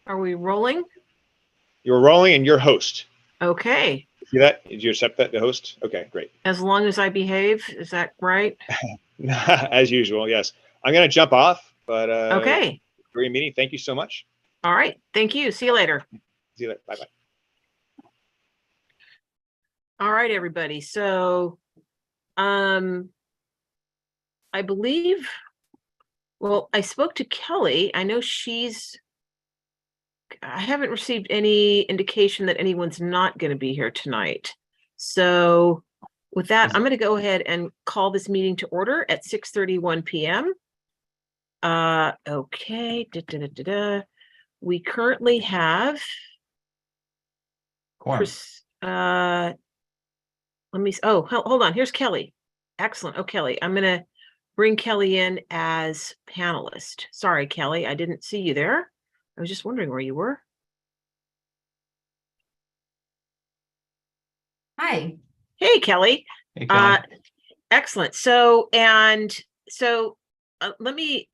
Are we rolling? You're rolling and you're host. Okay. See that? Did you accept that, the host? Okay, great. As long as I behave, is that right? As usual, yes. I'm going to jump off, but Okay. great meeting. Thank you so much. All right. Thank you. See you later. See you later. Bye-bye. All right, everybody. So, I believe, well, I spoke to Kelly. I know I haven't received any indication that anyone's not going to be here tonight. So with that, I'm going to go ahead and call this meeting to order at 6:31 p.m. Okay. We currently have Chris, let me, oh, hold on. Here's Kelly. Excellent. Oh, Kelly, I'm going to bring Kelly in as panelist. Sorry, Kelly, I didn't see you there. I was just wondering where you were. Hi. Hey, Kelly. Hey, Kelly. Excellent. Let me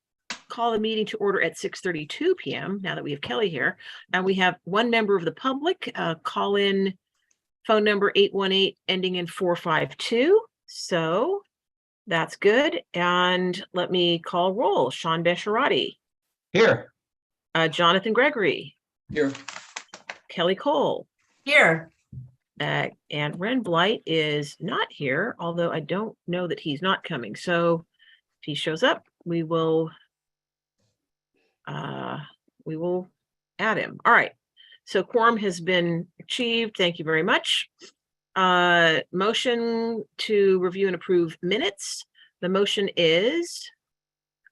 call the meeting to order at 6:32 p.m. now that we have Kelly here. And we have one member of the public, call in phone number 818 ending in 452. So that's good. And let me call roll. Sean Besharati. Here. Jonathan Gregory. Here. Kelly Cole. Here. And Ren Blight is not here, although I don't know that he's not coming. So if he shows up, we will add him. All right. So quorum has been achieved. Thank you very much. Motion to review and approve minutes. The motion is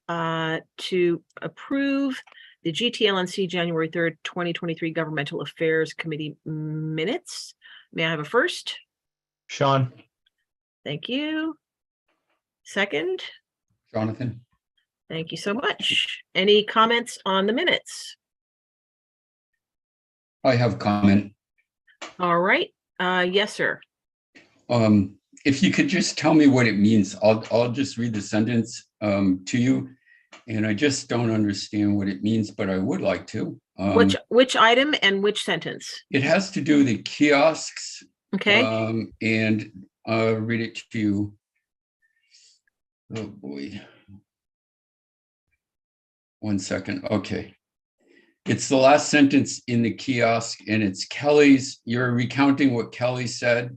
to approve the GTLNC January 3rd, 2023 Governmental Affairs Committee minutes. May I have a first? Sean. Thank you. Second? Jonathan. Thank you so much. Any comments on the minutes? I have a comment. All right. Yes, sir. If you could just tell me what it means, I'll just read the sentence to you. And I just don't understand what it means, but I would like to. Which item and which sentence? It has to do with the kiosks. Okay. And I'll read it to you. Oh boy. 1 second. Okay. It's the last sentence in the kiosk, and it's Kelly's. You're recounting what Kelly said.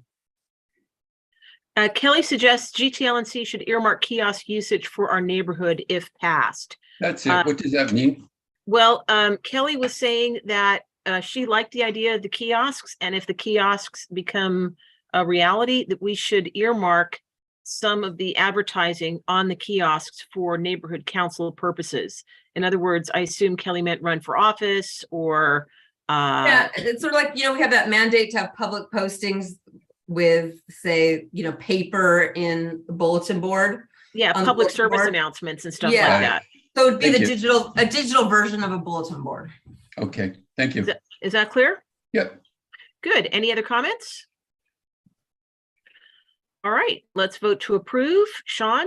Kelly suggests GTLNC should earmark kiosk usage for our neighborhood if passed. That's it. What does that mean? Well, Kelly was saying that she liked the idea of the kiosks, and if the kiosks become a reality, that we should earmark some of the advertising on the kiosks for neighborhood council purposes. In other words, I assume Kelly meant run for office or yeah, it's sort of like, we have that mandate to have public postings with, say, paper in the bulletin board. Yeah, public service announcements and stuff like that. So it'd be a digital version of a bulletin board. Okay, thank you. Is that clear? Yep. Good. Any other comments? All right, let's vote to approve. Sean?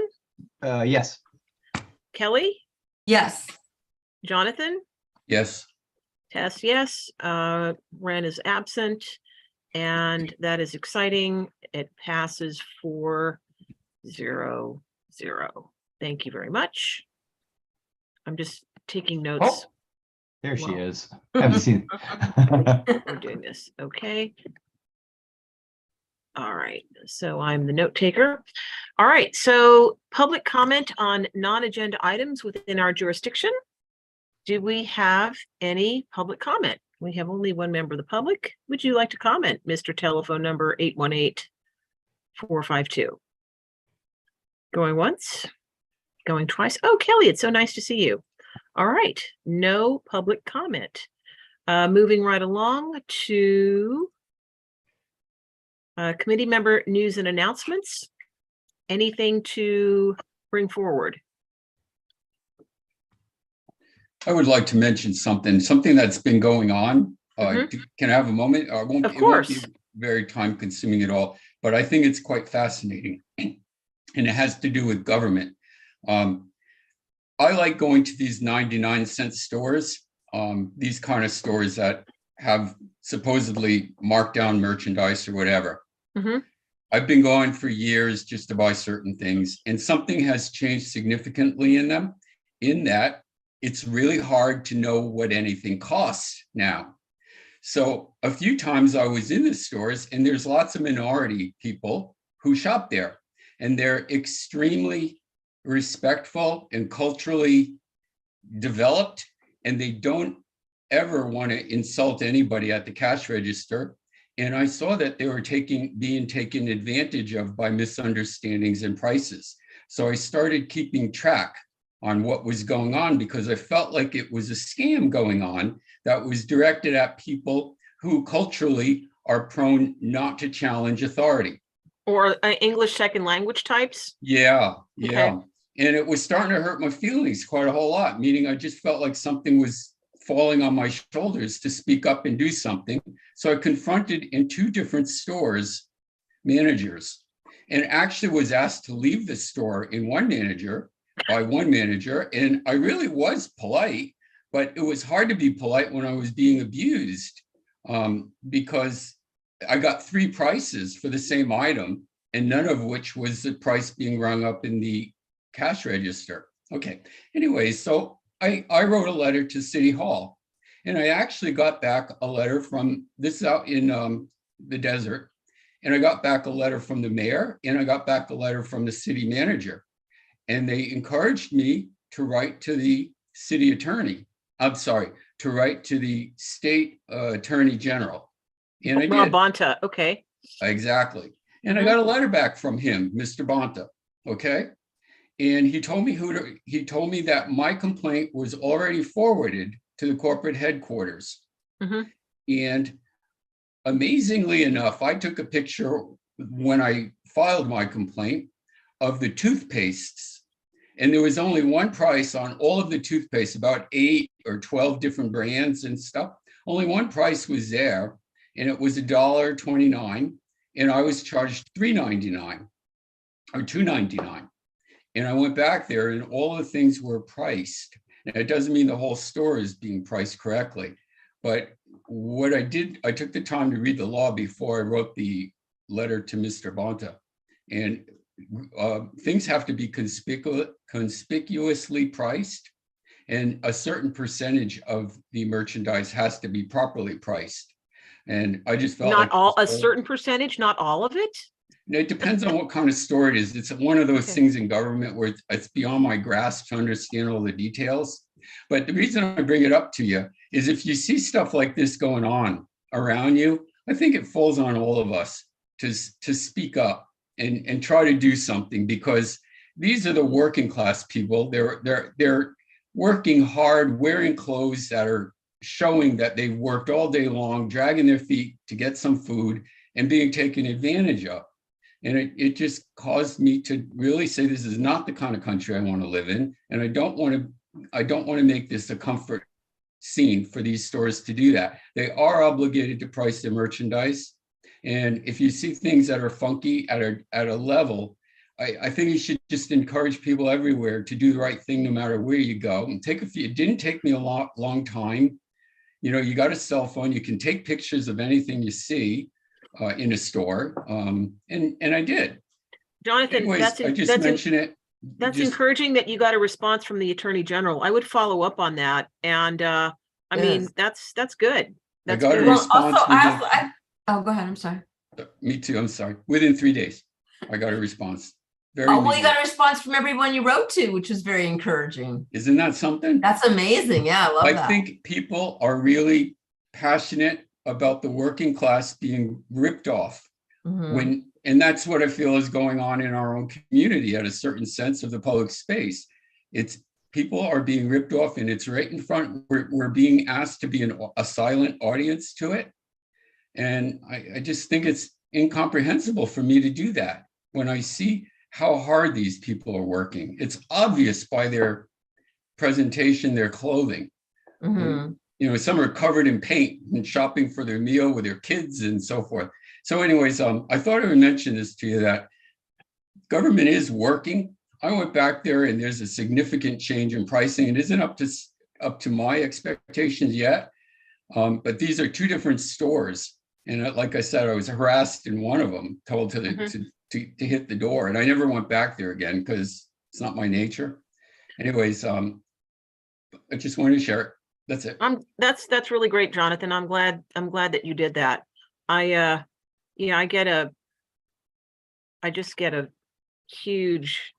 Yes. Kelly? Yes. Jonathan? Yes. Tess, yes. Ren is absent, and that is exciting. It passes 4-0-0. Thank you very much. I'm just taking notes. Oh, there she is. I haven't seen. We're doing this. Okay. All right. So I'm the note taker. All right. So public comment on non-agenda items within our jurisdiction. Do we have any public comment? We have only one member of the public. Would you like to comment, Mr. Telephone number 818-452? Going once, going twice. Oh, Kelly, it's so nice to see you. All right. No public comment. Moving right along to committee member news and announcements. Anything to bring forward? I would like to mention something that's been going on. Can I have a moment? It won't be very time consuming at all, but I think it's quite fascinating. And it has to do with government. I like going to these 99-cent stores these kind of stores that have supposedly marked down merchandise or whatever. Mhm. I've been going for years just to buy certain things, and something has changed significantly in them, in that it's really hard to know what anything costs now. So a few times I was in the stores, and there's lots of minority people who shop there, and they're extremely respectful and culturally developed, and they don't ever want to insult anybody at the cash register. And I saw that they were being taken advantage of by misunderstandings and prices. So I started keeping track on what was going on, because I felt like it was a scam going on that was directed at people who culturally are prone not to challenge authority. Or English second language types? Yeah. Okay. And it was starting to hurt my feelings quite a whole lot, meaning I just felt like something was falling on my shoulders to speak up and do something. So I confronted in 2 different stores managers, and actually was asked to leave the store by one manager. And I really was polite, but it was hard to be polite when I was being abused, because I got 3 prices for the same item, and none of which was the price being rung up in the cash register. Okay. Anyway, so I wrote a letter to City Hall, and I actually got back a letter from, this is out in the desert, and I got back a letter from the mayor, and I got back a letter from the city manager, and they encouraged me to write to the city attorney. To write to the state attorney general. And I did. Bonta, okay. Exactly. And I got a letter back from him, Mr. Bonta, okay? And he told me that my complaint was already forwarded to the corporate headquarters. Mhm. And amazingly enough, I took a picture when I filed my complaint of the toothpastes, and there was only one price on all of the toothpaste, about 8 or 12 different brands and stuff. Only one price was there, and it was $1.29, and I was charged $3.99 or $2.99. And I went back there, and all the things were priced. Now, it doesn't mean the whole store is being priced correctly, but what I did, I took the time to read the law before I wrote the letter to Mr. Bonta. And things have to be conspicuously priced, and a certain percentage of the merchandise has to be properly priced. And I just felt not all, a certain percentage, not all of it? It depends on what kind of store it is. It's one of those things in government where it's beyond my grasp to understand all the details. But the reason I bring it up to you is if you see stuff like this going on around you, I think it falls on all of us to speak up and try to do something, because these are the working class people. They're working hard, wearing clothes that are showing that they've worked all day long, dragging their feet to get some food, and being taken advantage of. And it just caused me to really say, this is not the kind of country I want to live in. And I don't want to make this a comfort scene for these stores to do that. They are obligated to price their merchandise. And if you see things that are funky at a level, I think you should just encourage people everywhere to do the right thing no matter where you go. And it didn't take me a long time. You know, you got a cell phone, you can take pictures of anything you see in a store, and I did. Jonathan, Anyways, I just mentioned it. That's encouraging that you got a response from the Attorney General. I would follow up on that, and I mean that's good. That's I got good. a response. Oh, go ahead. I'm sorry. Me too. I'm sorry. Within 3 days, I got a response. You got a response from everyone you wrote to, which was very encouraging. Isn't that something? That's amazing. Yeah, I love that. I think people are really passionate about the working class being ripped off. Mhm. And that's what I feel is going on in our own community at a certain sense of the public space. It's people are being ripped off, and it's right in front. We're being asked to be a silent audience to it. And I just think it's incomprehensible for me to do that when I see how hard these people are working. It's obvious by their presentation, their clothing. Mhm. You know, some are covered in paint and shopping for their meal with their kids and so forth. So anyways, I thought I would mention this to you, that government is working. I went back there, and there's a significant change in pricing. It isn't up to up to my expectations yet. But these are two different stores. And like I said, I was harassed in one of them, told to hit the door. And I never went back there again because it's not my nature. Anyways, I just wanted to share it. That's it. That's really great, Jonathan. I'm glad that you did that. I just get a huge,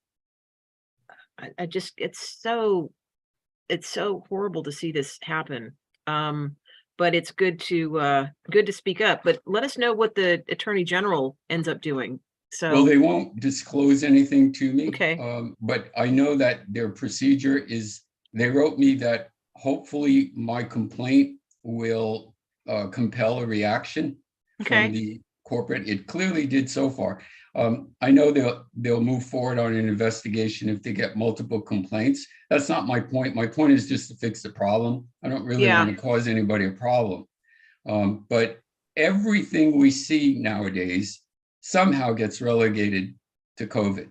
it's so horrible to see this happen. But it's good to speak up. But let us know what the Attorney General ends up doing. So well, they won't disclose anything to me. Okay. But I know that their procedure is, they wrote me that hopefully my complaint will compel a reaction from the corporate. It clearly did so far. I know they'll move forward on an investigation if they get multiple complaints. That's not my point. My point is just to fix the problem. I don't really want to cause anybody a problem. But everything we see nowadays somehow gets relegated to COVID.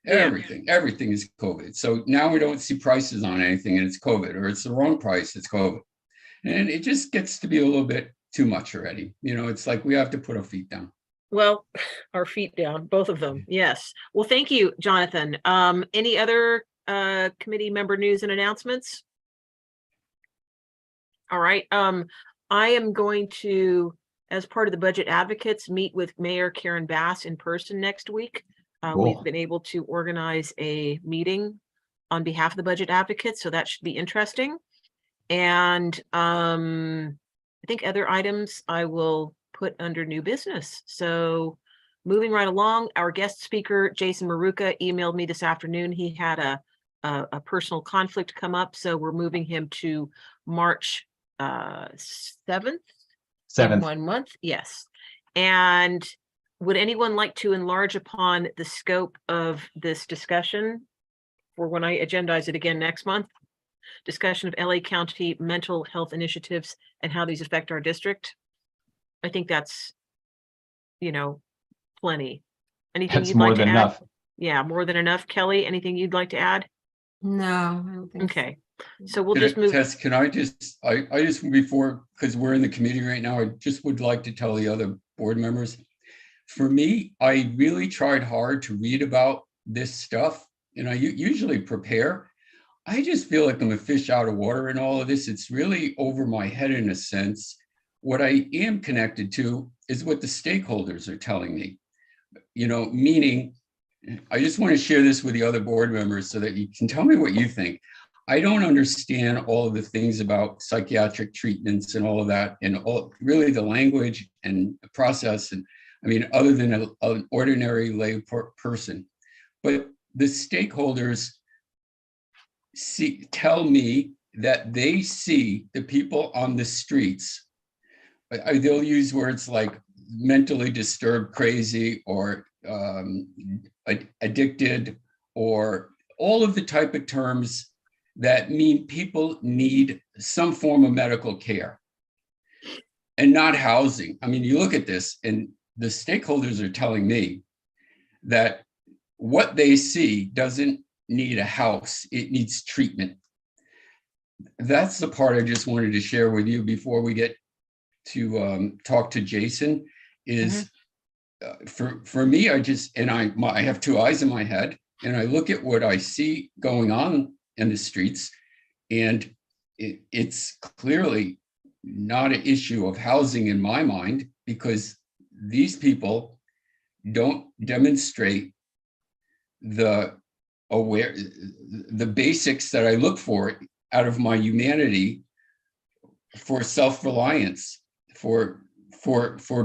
Everything is COVID. So now we don't see prices on anything and it's COVID, or it's the wrong price, it's COVID. And it just gets to be a little bit too much already. It's like we have to put our feet down. Well, our feet down, both of them. Yes. Well, thank you, Jonathan. Any other committee member news and announcements? All right. I am going to, as part of the budget advocates, meet with Mayor Karen Bass in person next week. We've been able to organize a meeting on behalf of the budget advocates, so that should be interesting. And I think other items I will put under new business. So moving right along, our guest speaker, Jason Maruka, emailed me this afternoon. He had a personal conflict come up, so we're moving him to March 7th. 1 month. Yes. And would anyone like to enlarge upon the scope of this discussion for when I agendize it again next month? Discussion of LA County mental health initiatives and how these affect our district. I think that's, plenty. Anything That's you'd more like to than add? enough. Yeah, more than enough. Kelly, anything you'd like to add? No, I don't think so. Okay. So we'll just move. Tess, can I just, before, because we're in the committee right now, I just would like to tell the other board members, for me, I really tried hard to read about this stuff, and I usually prepare. I just feel like I'm a fish out of water in all of this. It's really over my head in a sense. What I am connected to is what the stakeholders are telling me, meaning, I just want to share this with the other board members so that you can tell me what you think. I don't understand all of the things about psychiatric treatments and all of that, and really the language and the process. And I mean, other than an ordinary lay person, but the stakeholders tell me that they see the people on the streets. They'll use words like mentally disturbed, crazy, or addicted, or all of the type of terms that mean people need some form of medical care and not housing. I mean, you look at this and the stakeholders are telling me that what they see doesn't need a house, it needs treatment. That's the part I just wanted to share with you before we get to talk to Jason, is for me, I have two eyes in my head, and I look at what I see going on in the streets, and it's clearly not an issue of housing in my mind, because these people don't demonstrate the basics that I look for out of my humanity, for self-reliance, for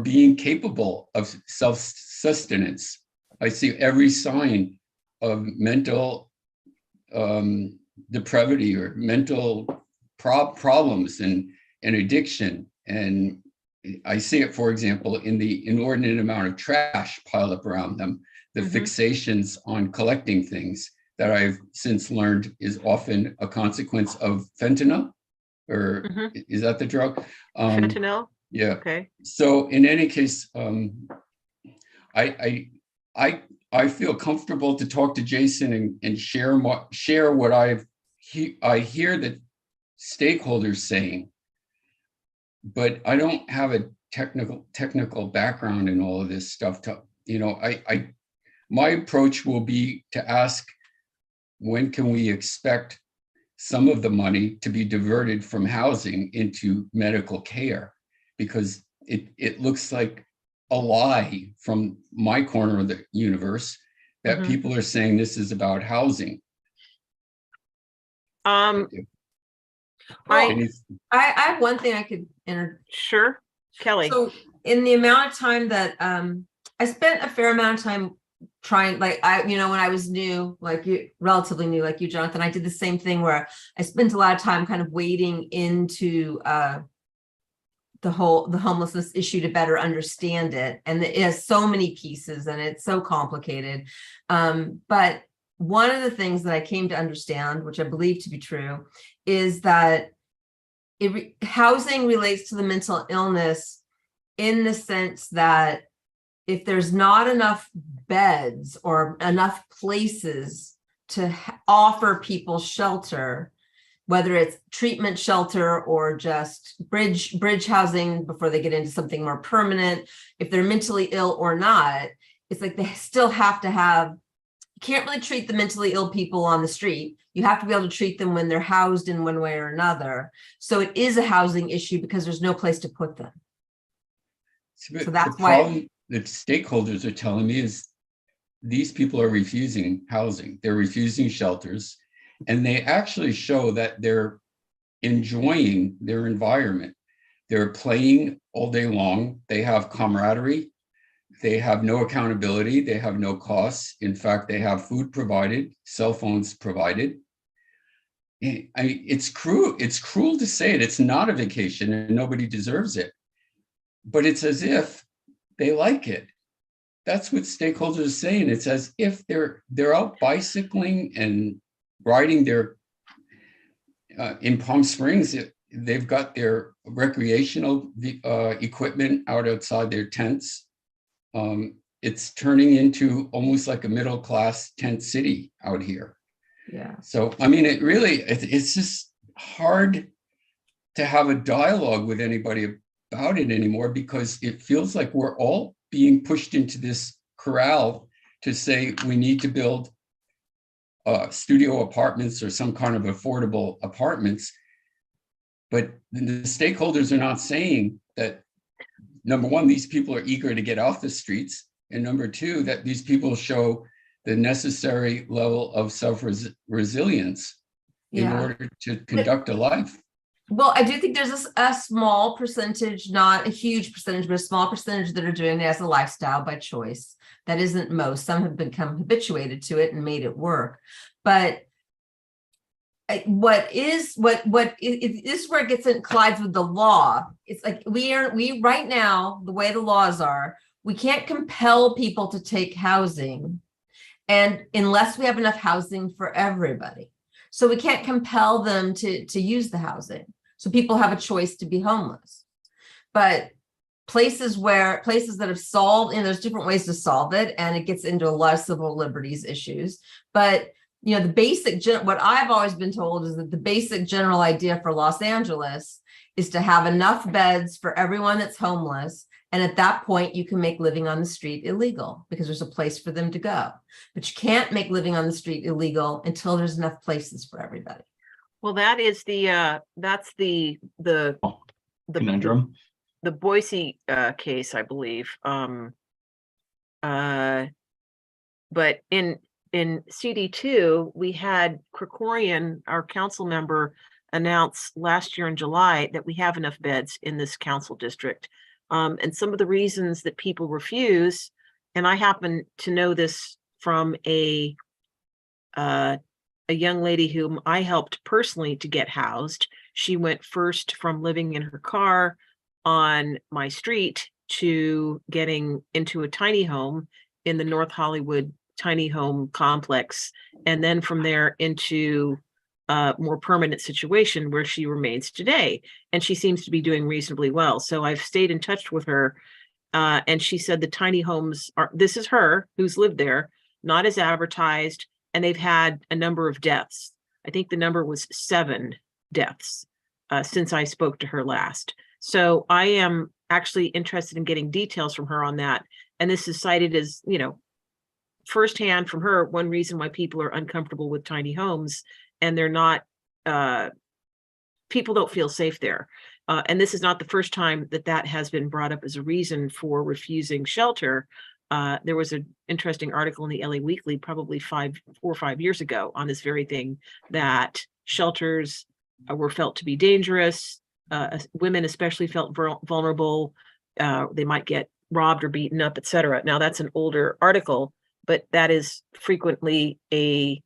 being capable of self-sustenance. I see every sign of mental depravity or mental problems and addiction. And I see it, for example, in the inordinate amount of trash piled up around them, the fixations on collecting things that I've since learned is often a consequence of fentanyl, or is that the drug? Fentanyl? Yeah. Okay. So in any case, I feel comfortable to talk to Jason and share what I hear that stakeholders saying, but I don't have a technical background in all of this stuff. My approach will be to ask, when can we expect some of the money to be diverted from housing into medical care? Because it looks like a lie from my corner of the universe that people are saying this is about housing. I have one thing I could Sure, Kelly. So in the amount of time that I spent a fair amount of time trying, like when I was new, like you, relatively new, like you, Jonathan, I did the same thing where I spent a lot of time kind of wading into the homelessness issue to better understand it. And it has so many pieces and it's so complicated. But one of the things that I came to understand, which I believe to be true, is that housing relates to the mental illness in the sense that if there's not enough beds or enough places to offer people shelter, whether it's treatment shelter or just bridge housing before they get into something more permanent, if they're mentally ill or not, it's like they still have to have, you can't really treat the mentally ill people on the street. You have to be able to treat them when they're housed in one way or another. So it is a housing issue because there's no place to put them. So that's why the stakeholders are telling me is these people are refusing housing. They're refusing shelters, and they actually show that they're enjoying their environment. They're playing all day long. They have camaraderie. They have no accountability. They have no costs. In fact, they have food provided, cell phones provided. It's cruel. It's cruel to say it. It's not a vacation and nobody deserves it. But it's as if they like it. That's what stakeholders are saying. It's as if they're out bicycling and riding their in Palm Springs. They've got their recreational equipment outside their tents. It's turning into almost like a middle-class tent city out here. Yeah. So, I mean, it's just hard to have a dialogue with anybody about it anymore, because it feels like we're all being pushed into this corral to say we need to build studio apartments or some kind of affordable apartments. But the stakeholders are not saying that, number one, these people are eager to get off the streets, and number two, that these people show the necessary level of self-resilience in order to conduct a life. Well, I do think there's a small percentage, not a huge percentage, but a small percentage that are doing it as a lifestyle by choice. That isn't most. Some have become habituated to it and made it work. But this is where it gets in, collides with the law. It's like we right now, the way the laws are, we can't compel people to take housing, and unless we have enough housing for everybody. So we can't compel them to use the housing. So people have a choice to be homeless. But places that have solved, and there's different ways to solve it, and it gets into a lot of civil liberties issues. But the basic, what I've always been told is that the basic general idea for Los Angeles is to have enough beds for everyone that's homeless. And at that point, you can make living on the street illegal because there's a place for them to go. But you can't make living on the street illegal until there's enough places for everybody. Well, that is that's the conundrum. The Boise case, I believe. But in CD2, we had Krikorian, our council member, announce last year in July that we have enough beds in this council district. And some of the reasons that people refuse, and I happen to know this from a young lady whom I helped personally to get housed. She went first from living in her car on my street to getting into a tiny home in the North Hollywood tiny home complex, and then from there into a more permanent situation where she remains today. And she seems to be doing reasonably well. So I've stayed in touch with her, and she said the tiny homes this is her who's lived there, not as advertised, and they've had a number of deaths. I think the number was 7 deaths since I spoke to her last. So I am actually interested in getting details from her on that. And this is cited as, you know, firsthand from her, one reason why people are uncomfortable with tiny homes, and they're not, people don't feel safe there. And this is not the first time that that has been brought up as a reason for refusing shelter. There was an interesting article in the LA Weekly probably 4 or 5 years ago on this very thing, that shelters were felt to be dangerous. Women especially felt vulnerable. They might get robbed or beaten up, etc. Now that's an older article, but that is frequently a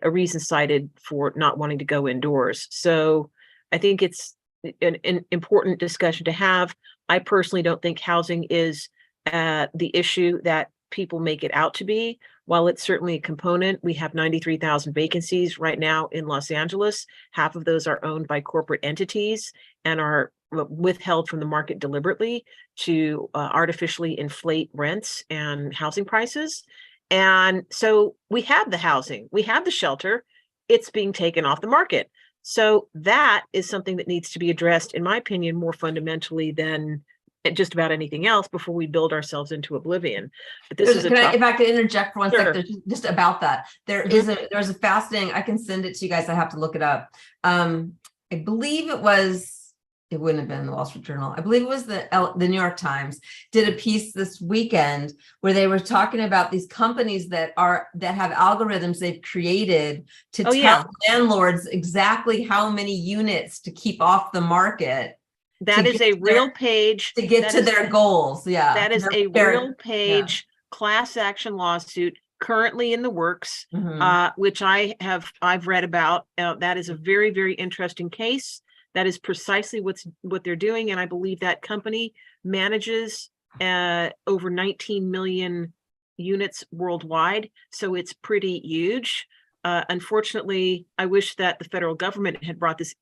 reason cited for not wanting to go indoors. So I think it's an important discussion to have. I personally don't think housing is the issue that people make it out to be. While it's certainly a component, we have 93,000 vacancies right now in Los Angeles. Half of those are owned by corporate entities and are withheld from the market deliberately to artificially inflate rents and housing prices. And so we have the housing, we have the shelter, it's being taken off the market. So that is something that needs to be addressed, in my opinion, more fundamentally than just about anything else before we build ourselves into oblivion. But this is if I could interject for one second, just about that. There's a fascinating, I can send it to you guys. I have to look it up. I believe it wouldn't have been the Wall Street Journal. I believe it was the New York Times did a piece this weekend where they were talking about these companies that have algorithms they've created to tell landlords exactly how many units to keep off the market. That is a real page to get to their goals. Yeah. That is a real page class action lawsuit currently in the works, which I've read about. That is a very, very interesting case. That is precisely what they're doing. And I believe that company manages over 19 million units worldwide. So it's pretty huge. Unfortunately, I wish that the federal government had brought this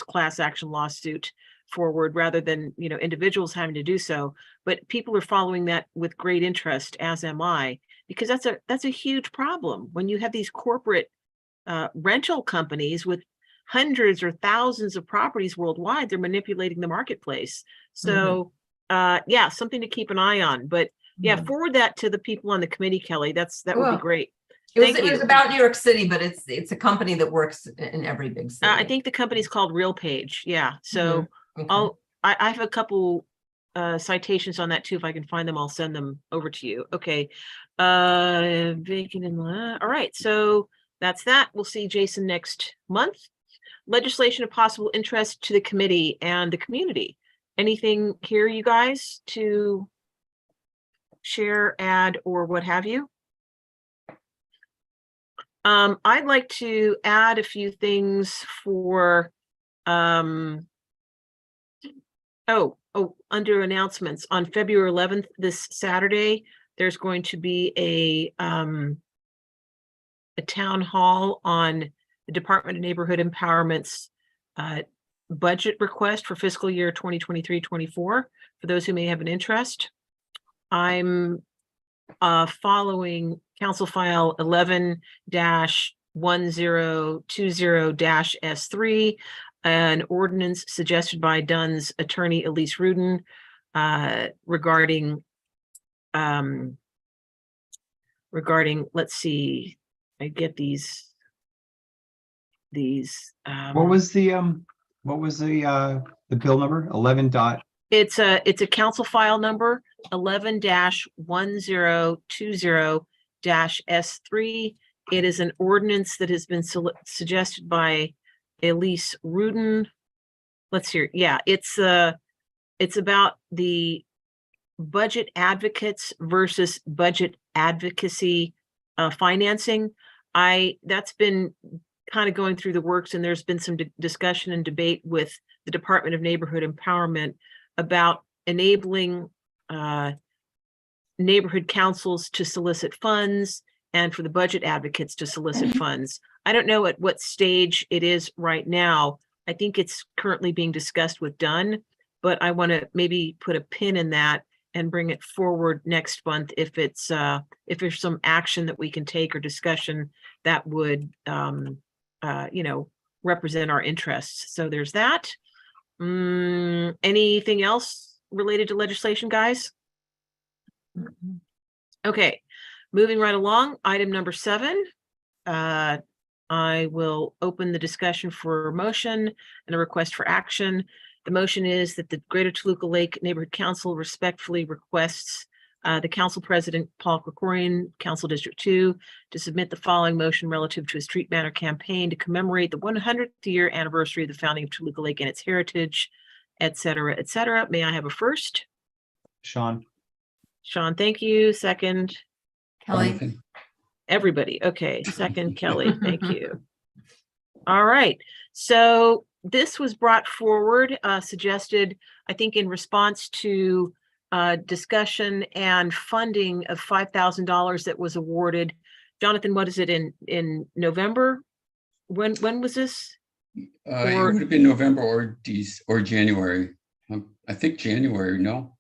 class action lawsuit forward rather than, you know, individuals having to do so. But people are following that with great interest, as am I, because that's a huge problem when you have these corporate rental companies with hundreds or thousands of properties worldwide. They're manipulating the marketplace. So yeah, something to keep an eye on. But yeah, forward that to the people on the committee, Kelly. That would be great. It was about New York City, but it's a company that works in every big city. I think the company's called RealPage. Yeah. So I have a couple citations on that too. If I can find them, I'll send them over to you. Okay. Vacant in all right. So that's that. We'll see Jason next month. Legislation of possible interest to the committee and the community. Anything here, you guys, to share, add, or what have you? I'd like to add a few things for under announcements. On February 11th, this Saturday, there's going to be a town hall on the Department of Neighborhood Empowerment's budget request for fiscal year 2023-24, for those who may have an interest. I'm following Council File 11-1020-S3, an ordinance suggested by Dunn's attorney, Elise Rudin, regarding, let's see, I get these what was the bill number? 11 dot. It's a council file number 11-1020-S3. It is an ordinance that has been suggested by Elise Rudin. Let's hear. Yeah, it's about the budget advocates versus budget advocacy financing. That's been kind of going through the works, and there's been some discussion and debate with the Department of Neighborhood Empowerment about enabling neighborhood councils to solicit funds and for the budget advocates to solicit funds. I don't know at what stage it is right now. I think it's currently being discussed with Dunn, but I want to maybe put a pin in that and bring it forward next month if there's some action that we can take or discussion that would represent our interests. So there's that. Anything else related to legislation, guys? Okay, moving right along, item number 7. I will open the discussion for a motion and a request for action. The motion is that the Greater Toluca Lake Neighborhood Council respectfully requests the Council President, Paul Krikorian, Council District 2, to submit the following motion relative to a street banner campaign to commemorate the 100th year anniversary of the founding of Toluca Lake and its heritage, et cetera, et cetera. May I have a first? Sean. Sean, thank you. Second? Kelly. Jonathan. Everybody. Okay. Second, Kelly. Thank you. All right. So this was brought forward, suggested, I think, in response to discussion and funding of $5,000 that was awarded. Jonathan, what is it in November? When was this? It would have been November or January. I think January. No,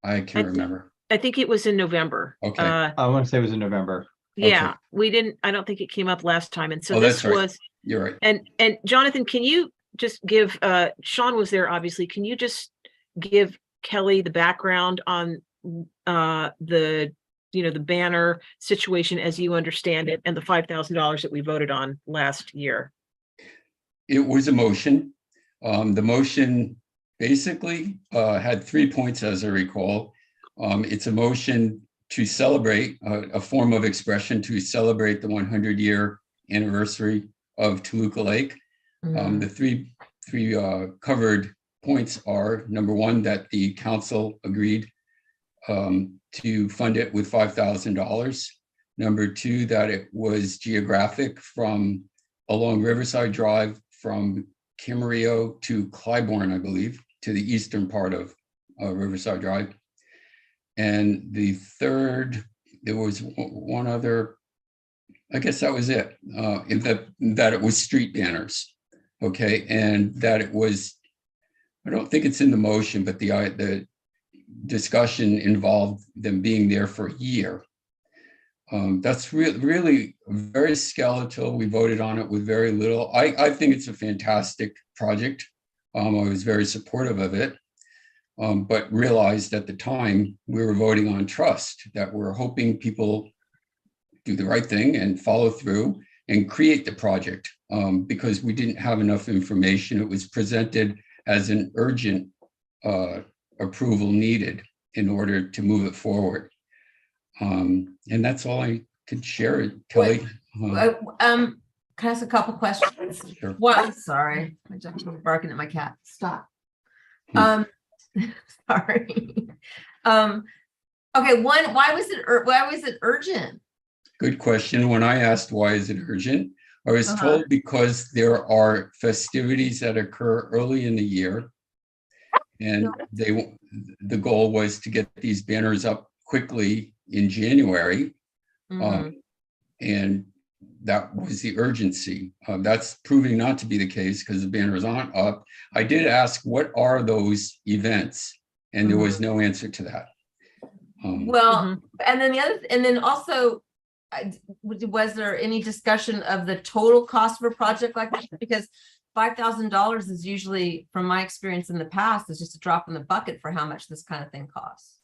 I can't remember. I think it was in November. Okay. I want to say it was in November. Yeah, Okay. we didn't. I don't think it came up last time, and so Oh, this that's right. was. You're right. And Jonathan, can you just give? Sean was there, obviously. Can you just give Kelly the background on the banner situation as you understand it, and the $5,000 that we voted on last year? It was a motion. The motion basically had 3 points, as I recall. It's a motion to celebrate, a form of expression to celebrate the 100-year anniversary of Toluca Lake. The three covered points are: number one, that the council agreed to fund it with $5,000. Number two, that it was geographic from along Riverside Drive from Camarillo to Clybourne, I believe, to the eastern part of Riverside Drive. And the third, there was one other, I guess that was it, that it was street banners, okay? And that it was, I don't think it's in the motion, but the discussion involved them being there for a year. That's really very skeletal. We voted on it with very little. I think it's a fantastic project. I was very supportive of it. But realized at the time we were voting on trust, that we're hoping people do the right thing and follow through and create the project, because we didn't have enough information. It was presented as an urgent approval needed in order to move it forward. And that's all I could share, Kelly. Can I ask a couple questions? Sure. One, sorry, I just barking at my cat. Stop. Sorry. Okay. One, why was it urgent? Good question. When I asked why is it urgent, I was told because there are festivities that occur early in the year, and the goal was to get these banners up quickly in January, and that was the urgency. That's proving not to be the case because the banners aren't up. I did ask, what are those events? And there was no answer to that. Well, and then also, was there any discussion of the total cost of a project like that? Because $5,000 is usually, from my experience in the past, is just a drop in the bucket for how much this kind of thing costs.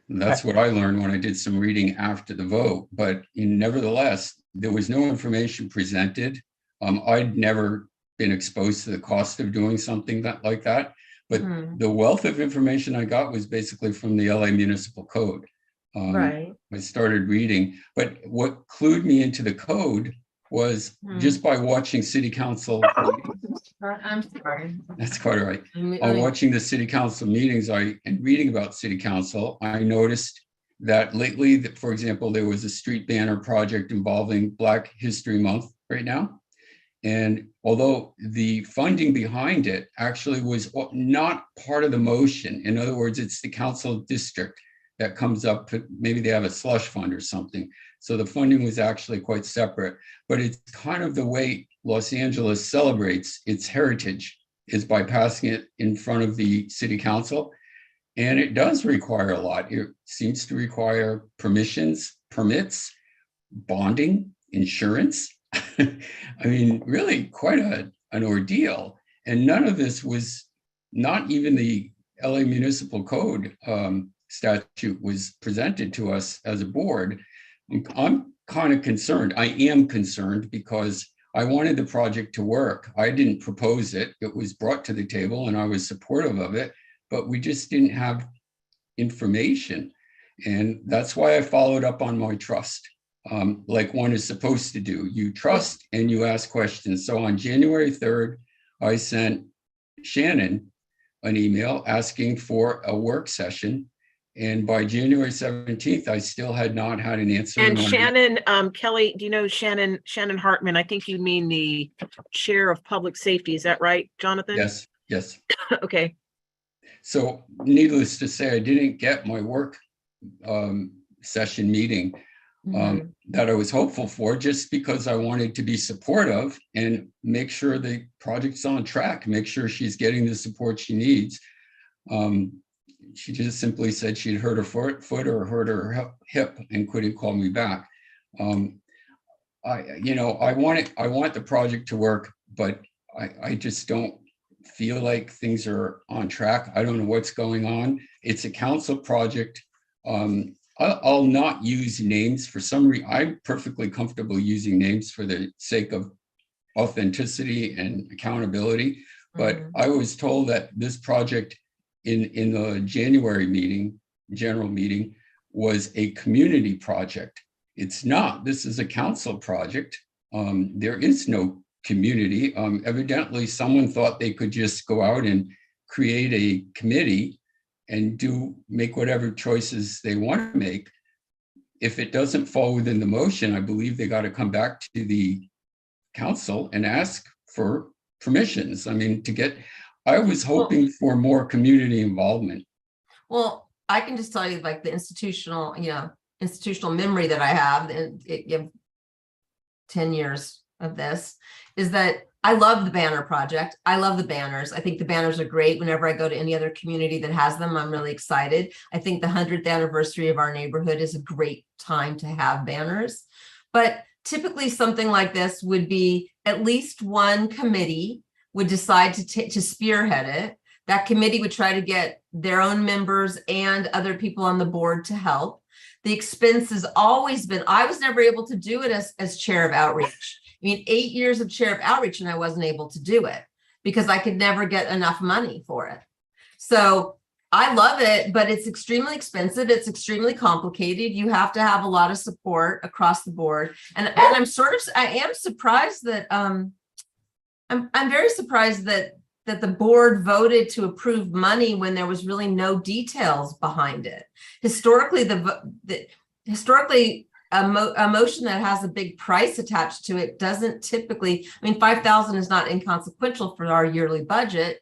That's what I learned when I did some reading after the vote. But nevertheless, there was no information presented. I'd never been exposed to the cost of doing something like that. But the wealth of information I got was basically from the LA Municipal Code. Right. I started reading, but what clued me into the code was just by watching city council. I'm sorry. That's quite all right. Watching the city council meetings and reading about city council, I noticed that lately, for example, there was a street banner project involving Black History Month right now. And although the funding behind it actually was not part of the motion, in other words, it's the council district that comes up, maybe they have a slush fund or something. So the funding was actually quite separate, but it's kind of the way Los Angeles celebrates its heritage is by passing it in front of the city council. And it does require a lot. It seems to require permissions, permits, bonding, insurance. I mean, really quite an ordeal. And none of this was, not even the LA Municipal Code statute was presented to us as a board. I'm kind of concerned. I am concerned because I wanted the project to work. I didn't propose it. It was brought to the table and I was supportive of it, but we just didn't have information. And that's why I followed up on my trust, like one is supposed to do. You trust and you ask questions. So on January 3rd, I sent Shannon an email asking for a work session. And by January 17th, I still had not had an answer. And Shannon, Kelly, do you know Shannon Hartman? I think you mean the chair of public safety. Is that right, Jonathan? Yes, yes. Okay. So needless to say, I didn't get my work session meeting that I was hopeful for, just because I wanted to be supportive and make sure the project's on track, make sure she's getting the support she needs. She just simply said she'd hurt her foot or hurt her hip and couldn't call me back. I want the project to work, but I just don't feel like things are on track. I don't know what's going on. It's a council project. I'll not use names for some reason. I'm perfectly comfortable using names for the sake of authenticity and accountability. But I was told that this project in the January meeting, general meeting, was a community project. It's not. This is a council project. There is no community. Evidently, someone thought they could just go out and create a committee and make whatever choices they want to make. If it doesn't fall within the motion, I believe they got to come back to the council and ask for permissions. I mean, I was hoping for more community involvement. Well, I can just tell you, like, the institutional memory that I have, and you have 10 years of this, is that I love the banner project. I love the banners. I think the banners are great. Whenever I go to any other community that has them, I'm really excited. I think the 100th anniversary of our neighborhood is a great time to have banners. But typically something like this would be at least one committee would decide to spearhead it. That committee would try to get their own members and other people on the board to help. The expense has always been, I was never able to do it as chair of outreach. I mean, 8 years of chair of outreach and I wasn't able to do it because I could never get enough money for it. So I love it, but it's extremely expensive. It's extremely complicated. You have to have a lot of support across the board. And I am surprised that, I'm very surprised that the board voted to approve money when there was really no details behind it. Historically, a motion that has a big price attached to it doesn't typically, I mean, 5,000 is not inconsequential for our yearly budget.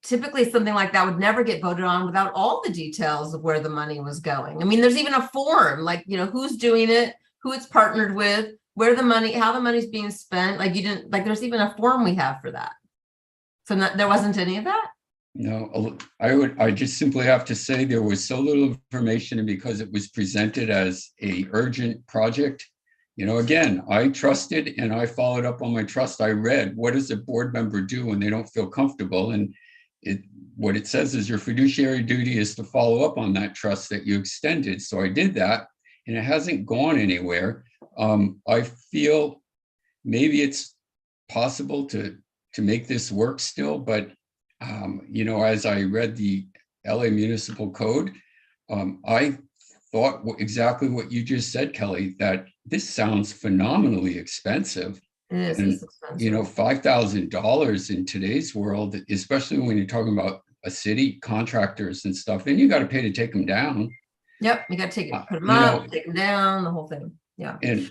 Typically something like that would never get voted on without all the details of where the money was going. I mean, there's even a form, like, who's doing it, who it's partnered with, where the money, how the money's being spent. Like, there's even a form we have for that. So there wasn't any of that? No, I just simply have to say there was so little information, and because it was presented as a urgent project, again, I trusted and I followed up on my trust. I read, what does a board member do when they don't feel comfortable? And what it says is your fiduciary duty is to follow up on that trust that you extended. So I did that, and it hasn't gone anywhere. I feel maybe it's possible to make this work still, but as I read the LA Municipal Code, I thought exactly what you just said, Kelly, that this sounds phenomenally expensive. It is expensive. $5,000 in today's world, especially when you're talking about a city, contractors and stuff, and you got to pay to take them down. Yep, you got to put them up, take them down, the whole thing. Yeah. And,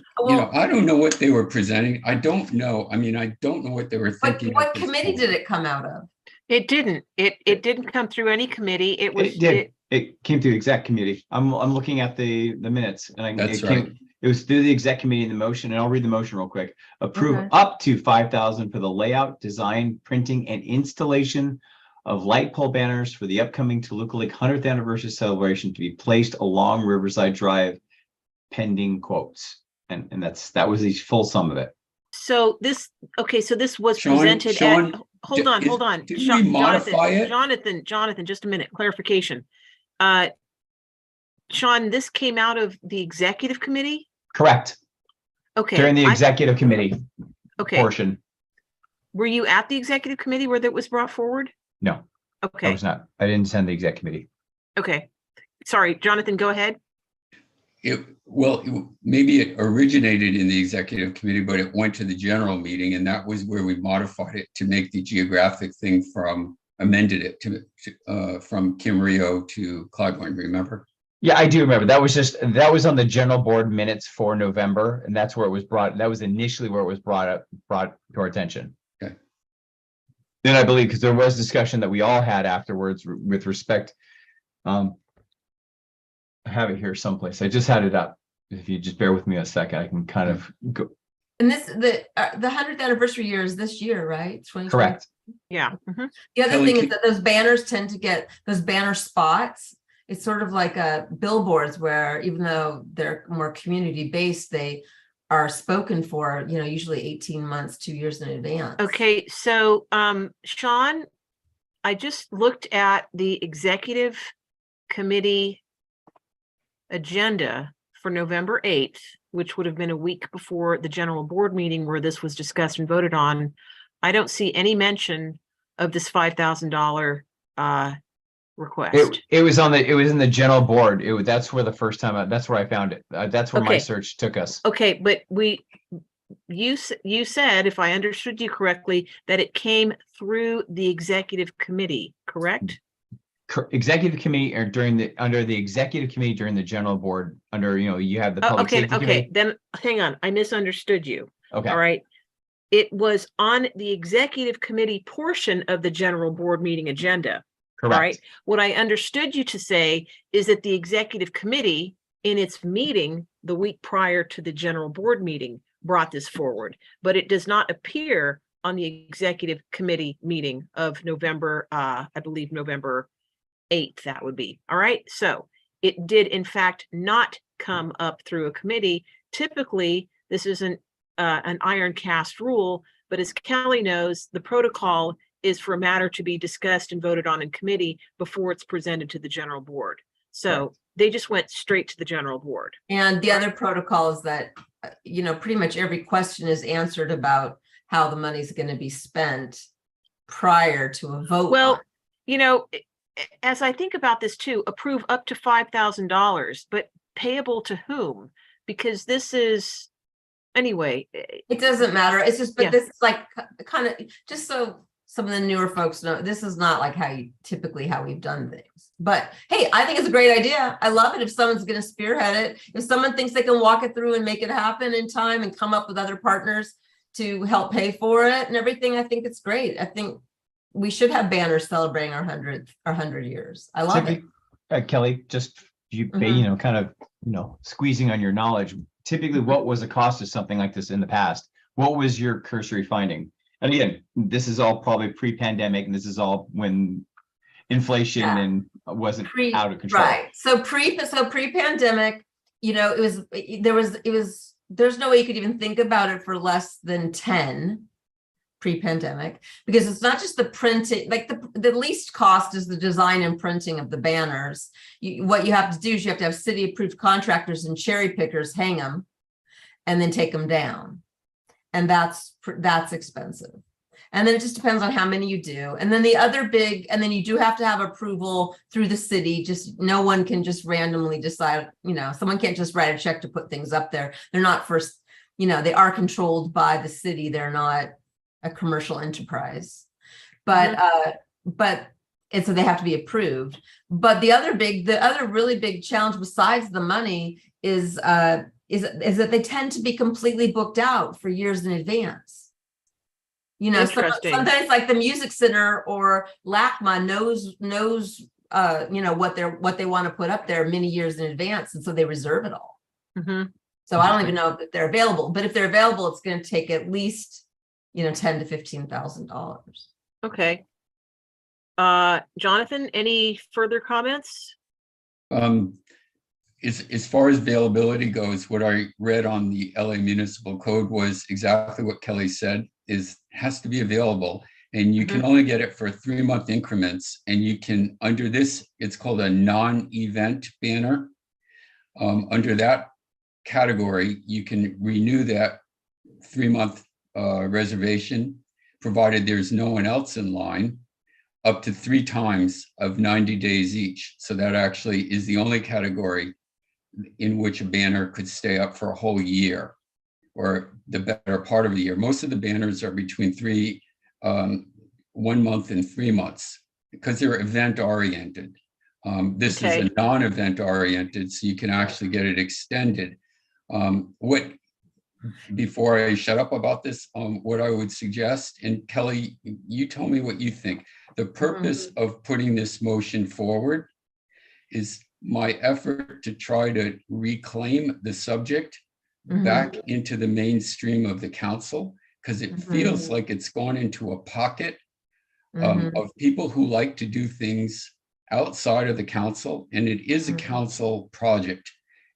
I don't know what they were presenting. I don't know. I mean, I don't know what they were thinking. What committee did it come out of? It didn't. It didn't come through any committee. It came through the exec committee. I'm looking at the minutes, and it was through the exec committee in the motion, and I'll read the motion real quick. Approve up to 5,000 for the layout, design, printing, and installation of light pole banners for the upcoming Toluca Lake 100th anniversary celebration to be placed along Riverside Drive, pending quotes. And that was the full sum of it. So this, okay, so this was Sean, presented Sean, at, hold on. Did we modify it? Jonathan, just a minute, clarification. Sean, this came out of the executive committee? Correct. Okay. During the executive committee portion. Were you at the executive committee where that was brought forward? No. I Okay, was not. I didn't send the exec committee. okay. Sorry, Jonathan, go ahead. Maybe it originated in the executive committee, but it went to the general meeting, and that was where we modified it to make the geographic thing amended it to from Kim Rio to Clybourne, remember? Yeah, I do remember. That was on the general board minutes for November, and that's where it was brought. That was initially where it was brought to our attention. Okay. Then I believe, because there was discussion that we all had afterwards with respect. I have it here someplace. I just had it up. If you just bear with me a second, I can kind of go. And the 100th anniversary year is this year, right? 2020. Correct. Yeah. The other thing is that those banners tend to get those banner spots. It's sort of like billboards where even though they're more community based, they are spoken for, usually 18 months, 2 years in advance. Okay, so Sean, I just looked at the executive committee agenda for November 8th, which would have been a week before the general board meeting where this was discussed and voted on. I don't see any mention of this $5,000 request. It was in the general board. That's where the first time that's where I found it. That's where my search took us. Okay, but you said, if I understood you correctly, that it came through the executive committee, correct? Executive committee or under the executive committee during the general board you have the public safety committee. Then hang on, I misunderstood you. Okay. All right. It was on the executive committee portion of the general board meeting agenda. Correct. All right. What I understood you to say is that the executive committee in its meeting the week prior to the general board meeting brought this forward, but it does not appear on the executive committee meeting of November, I believe November 8th, that would be. All right. So it did in fact not come up through a committee. Typically, this isn't an iron cast rule, but as Kelly knows, the protocol is for a matter to be discussed and voted on in committee before it's presented to the general board. So they just went straight to the general board. And the other protocol is that, pretty much every question is answered about how the money's going to be spent prior to a vote. Well, as I think about this too, approve up to $5,000, but payable to whom? Because this is, anyway. It doesn't matter. It's just, but this is like kind of, just so some of the newer folks know, this is not like how we've done things. But hey, I think it's a great idea. I love it if someone's going to spearhead it. If someone thinks they can walk it through and make it happen in time and come up with other partners to help pay for it and everything, I think it's great. I think we should have banners celebrating our 100 years. I love it. Kelly, just kind of squeezing on your knowledge. Typically, what was the cost of something like this in the past? What was your cursory finding? And again, this is all probably pre-pandemic, and this is all when inflation and wasn't out of control. Right. So pre-pandemic, there's no way you could even think about it for less than 10 pre-pandemic, because it's not just the printing, like the least cost is the design and printing of the banners. What you have to do is you have to have city approved contractors and cherry pickers hang them and then take them down. And that's expensive. And then it just depends on how many you do. And then and then you do have to have approval through the city. Just no one can just randomly decide, someone can't just write a check to put things up there. They're not they are controlled by the city. They're not a commercial enterprise, but and so they have to be approved. But the other really big challenge besides the money is that they tend to be completely booked out for years in advance. Sometimes like the Music Center or LACMA knows what they want to put up there many years in advance, and so they reserve it all. Mm-hmm. So I don't even know if they're available, but if they're available, it's going to take at least $10,000 to $15,000. Okay. Jonathan, any further comments? as far as availability goes, what I read on the LA Municipal Code was exactly what Kelly said, is has to be available. And you can only get it for 3-month increments. And you can, under this, it's called a non-event banner. Under that category, you can renew that 3-month reservation, provided there's no one else in line, up to 3 times of 90 days each. So that actually is the only category in which a banner could stay up for a whole year or the better part of the year. Most of the banners are between 1 month and 3 months because they're event oriented. This is a non-event oriented, so you can actually get it extended. Before I shut up about this, what I would suggest, and Kelly, you tell me what you think. The purpose of putting this motion forward is my effort to try to reclaim the subject back into the mainstream of the council, because it feels like it's gone into a pocket of people who like to do things outside of the council, and it is a council project.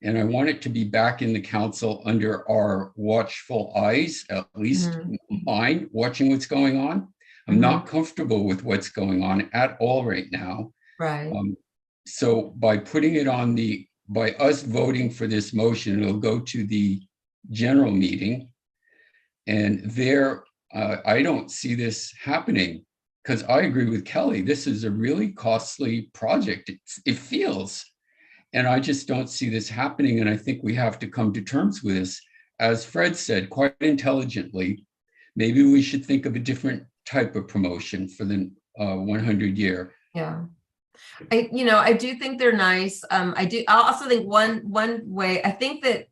And I want it to be back in the council under our watchful eyes, at least mine, watching what's going on. I'm not comfortable with what's going on at all right now. Right. So by putting it on by us voting for this motion, it'll go to the general meeting. And there, I don't see this happening because I agree with Kelly. This is a really costly project. It feels, and I just don't see this happening. And I think we have to come to terms with this. As Fred said, quite intelligently, maybe we should think of a different type of promotion for the 100 year. Yeah. I do think they're nice. I also think one way, I think that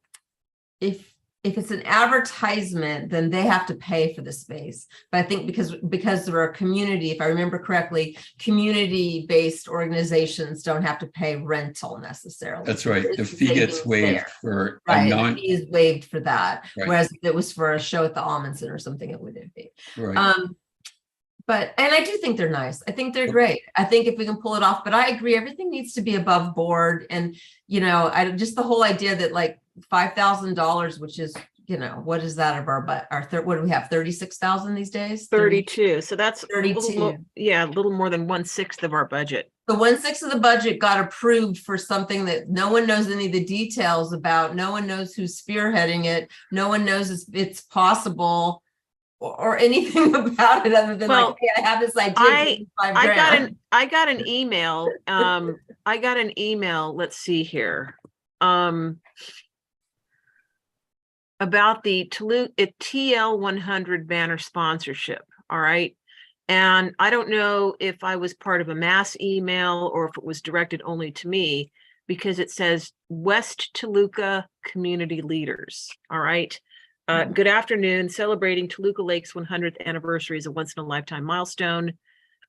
if it's an advertisement, then they have to pay for the space. But I think because they're a community, if I remember correctly, community-based organizations don't have to pay rental necessarily. That's right. The fee gets waived for the fee is waived for that. Right. Whereas if it was for a show at the Almonson or something, it wouldn't be. Right. And I do think they're nice. I think they're great. I think if we can pull it off, but I agree, everything needs to be above board. And, just the whole idea that like $5,000, which is, what is that of what do we have? 36,000 these days? 32. So that's 32. A little more than 1/6 of our budget. The 1/6 of the budget got approved for something that no one knows any of the details about. No one knows who's spearheading it. No one knows it's possible. Or anything about it other than hey, I have this idea. I got an email. I got an email. Let's see here. About the TL100 banner sponsorship. All right. And I don't know if I was part of a mass email or if it was directed only to me, because it says West Toluca community leaders. All right. Good afternoon. Celebrating Toluca Lake's 100th anniversary is a once-in-a-lifetime milestone.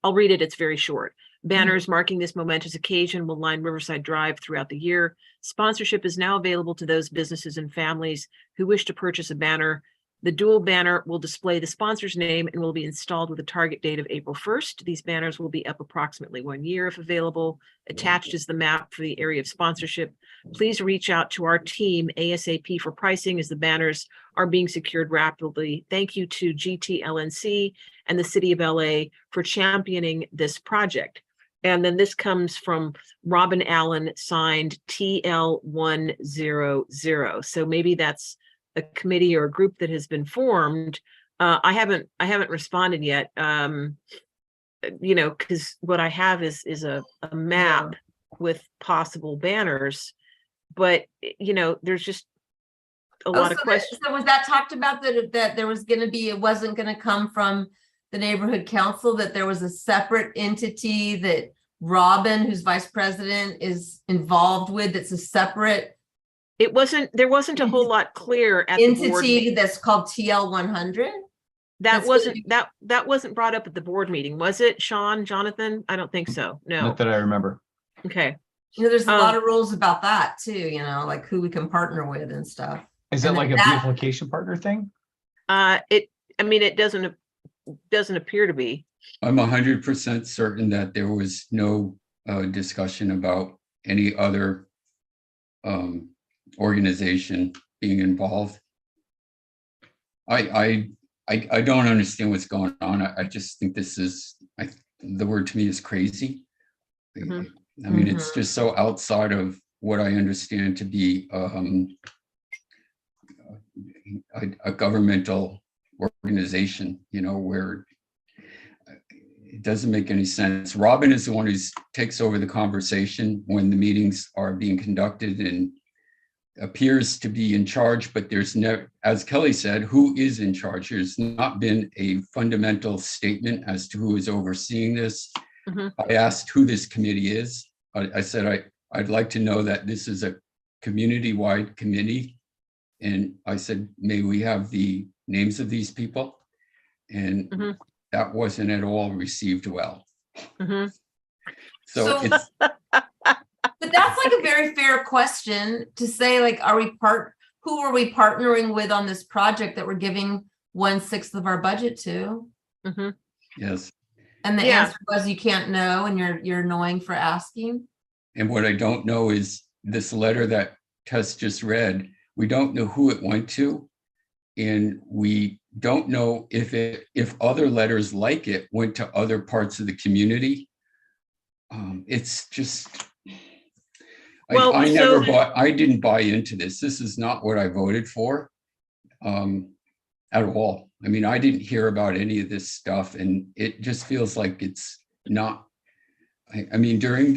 I'll read it. It's very short. Banners marking this momentous occasion will line Riverside Drive throughout the year. Sponsorship is now available to those businesses and families who wish to purchase a banner. The dual banner will display the sponsor's name and will be installed with a target date of April 1st. These banners will be up approximately 1 year if available. Attached is the map for the area of sponsorship. Please reach out to our team ASAP for pricing as the banners are being secured rapidly. Thank you to GTLNC and the City of LA for championing this project. And then this comes from Robin Allen, signed TL100. So maybe that's a committee or a group that has been formed. I haven't responded yet. Because what I have is a map with possible banners, but there's just a lot of questions. So was that talked about that there was going to be, it wasn't going to come from the neighborhood council, that there was a separate entity that Robin, who's vice president, is involved with, that's a separate there wasn't a whole lot clear at entity the board meeting. That's called TL100. That wasn't brought up at the board meeting, was it, Jonathan? I don't think so. No. Not that I remember. Okay. There's a lot of rules about that too, like who we can partner with and stuff. Is that like a beautification partner thing? It doesn't appear to be. I'm 100% certain that there was no discussion about any other organization being involved. I don't understand what's going on. I just think this is, the word to me is crazy. Mhm. I mean, it's just so outside of what I understand to be a governmental organization, where it doesn't make any sense. Robin is the one who takes over the conversation when the meetings are being conducted and appears to be in charge, but there's never, as Kelly said, who is in charge? There's not been a fundamental statement as to who is overseeing this. I asked who this committee is. I said, I'd like to know that this is a community-wide committee. And I said, may we have the names of these people? And that wasn't at all received well. So it's, but that's like a very fair question to say, like, who are we partnering with on this project that we're giving 1/6 of our budget to? yes. And the answer was you can't know, and you're annoying for asking. And what I don't know is this letter that Tess just read, we don't know who it went to. And we don't know if other letters like it went to other parts of the community. It's just, Well, I didn't buy into this. This is not what I voted for at all. I mean, I didn't hear about any of this stuff, and it just feels like it's not. I mean, during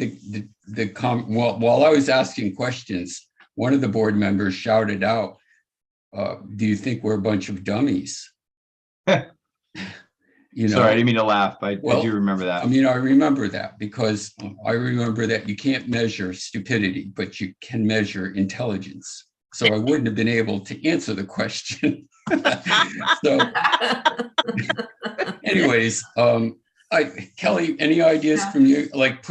while I was asking questions, one of the board members shouted out, do you think we're a bunch of dummies? Sorry, I didn't mean to laugh, but I do remember that. I mean, I remember that because I remember that you can't measure stupidity, but you can measure intelligence. So I wouldn't have been able to answer the question. So anyways, Kelly, any ideas from you? Like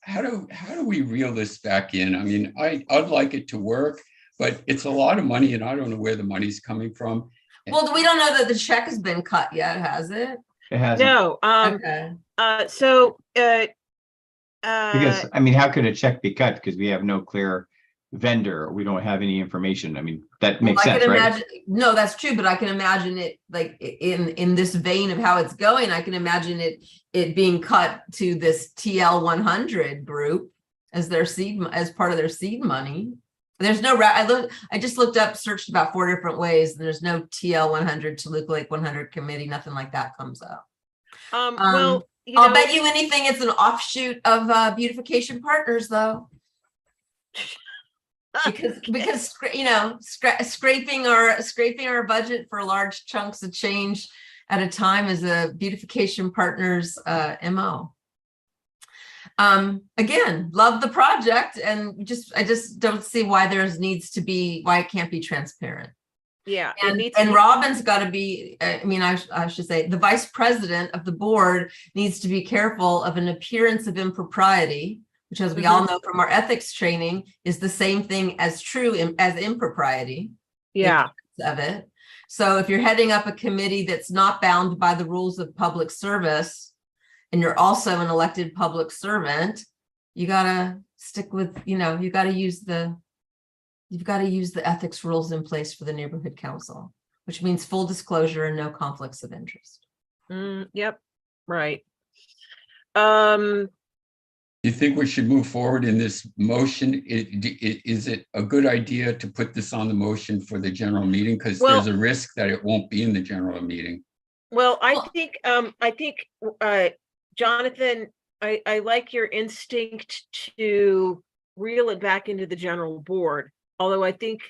how do we reel this back in? I mean, I'd like it to work, but it's a lot of money and I don't know where the money's coming from. Well, we don't know that the check has been cut yet, has it? It hasn't. No. Okay. Because, I mean, how could a check be cut? Because we have no clear vendor. We don't have any information. I mean, that makes sense, right? No, that's true, but I can imagine it like in this vein of how it's going. I can imagine it being cut to this TL100 group as part of their seed money. There's no I just looked up, searched about 4 different ways, and there's no TL100 to look like 100 committee. Nothing like that comes up. Well, I'll bet you anything it's an offshoot of Beautification Partners, though. because scraping our budget for large chunks of change at a time is a Beautification Partners MO. Again, love the project, and I just don't see why why it can't be transparent. Yeah, and Robin's got to be, I should say, the vice president of the board needs to be careful of an appearance of impropriety, which, as we all know from our ethics training, is the same thing as as impropriety. Yeah. Of it. So if you're heading up a committee that's not bound by the rules of public service, and you're also an elected public servant, you gotta stick with, you've got to use the ethics rules in place for the neighborhood council, which means full disclosure and no conflicts of interest. Yep. Right. You think we should move forward in this motion? Is it a good idea to put this on the motion for the general meeting? Because there's a risk that it won't be in the general meeting. Well, I think Jonathan, I like your instinct to reel it back into the general board. Although I think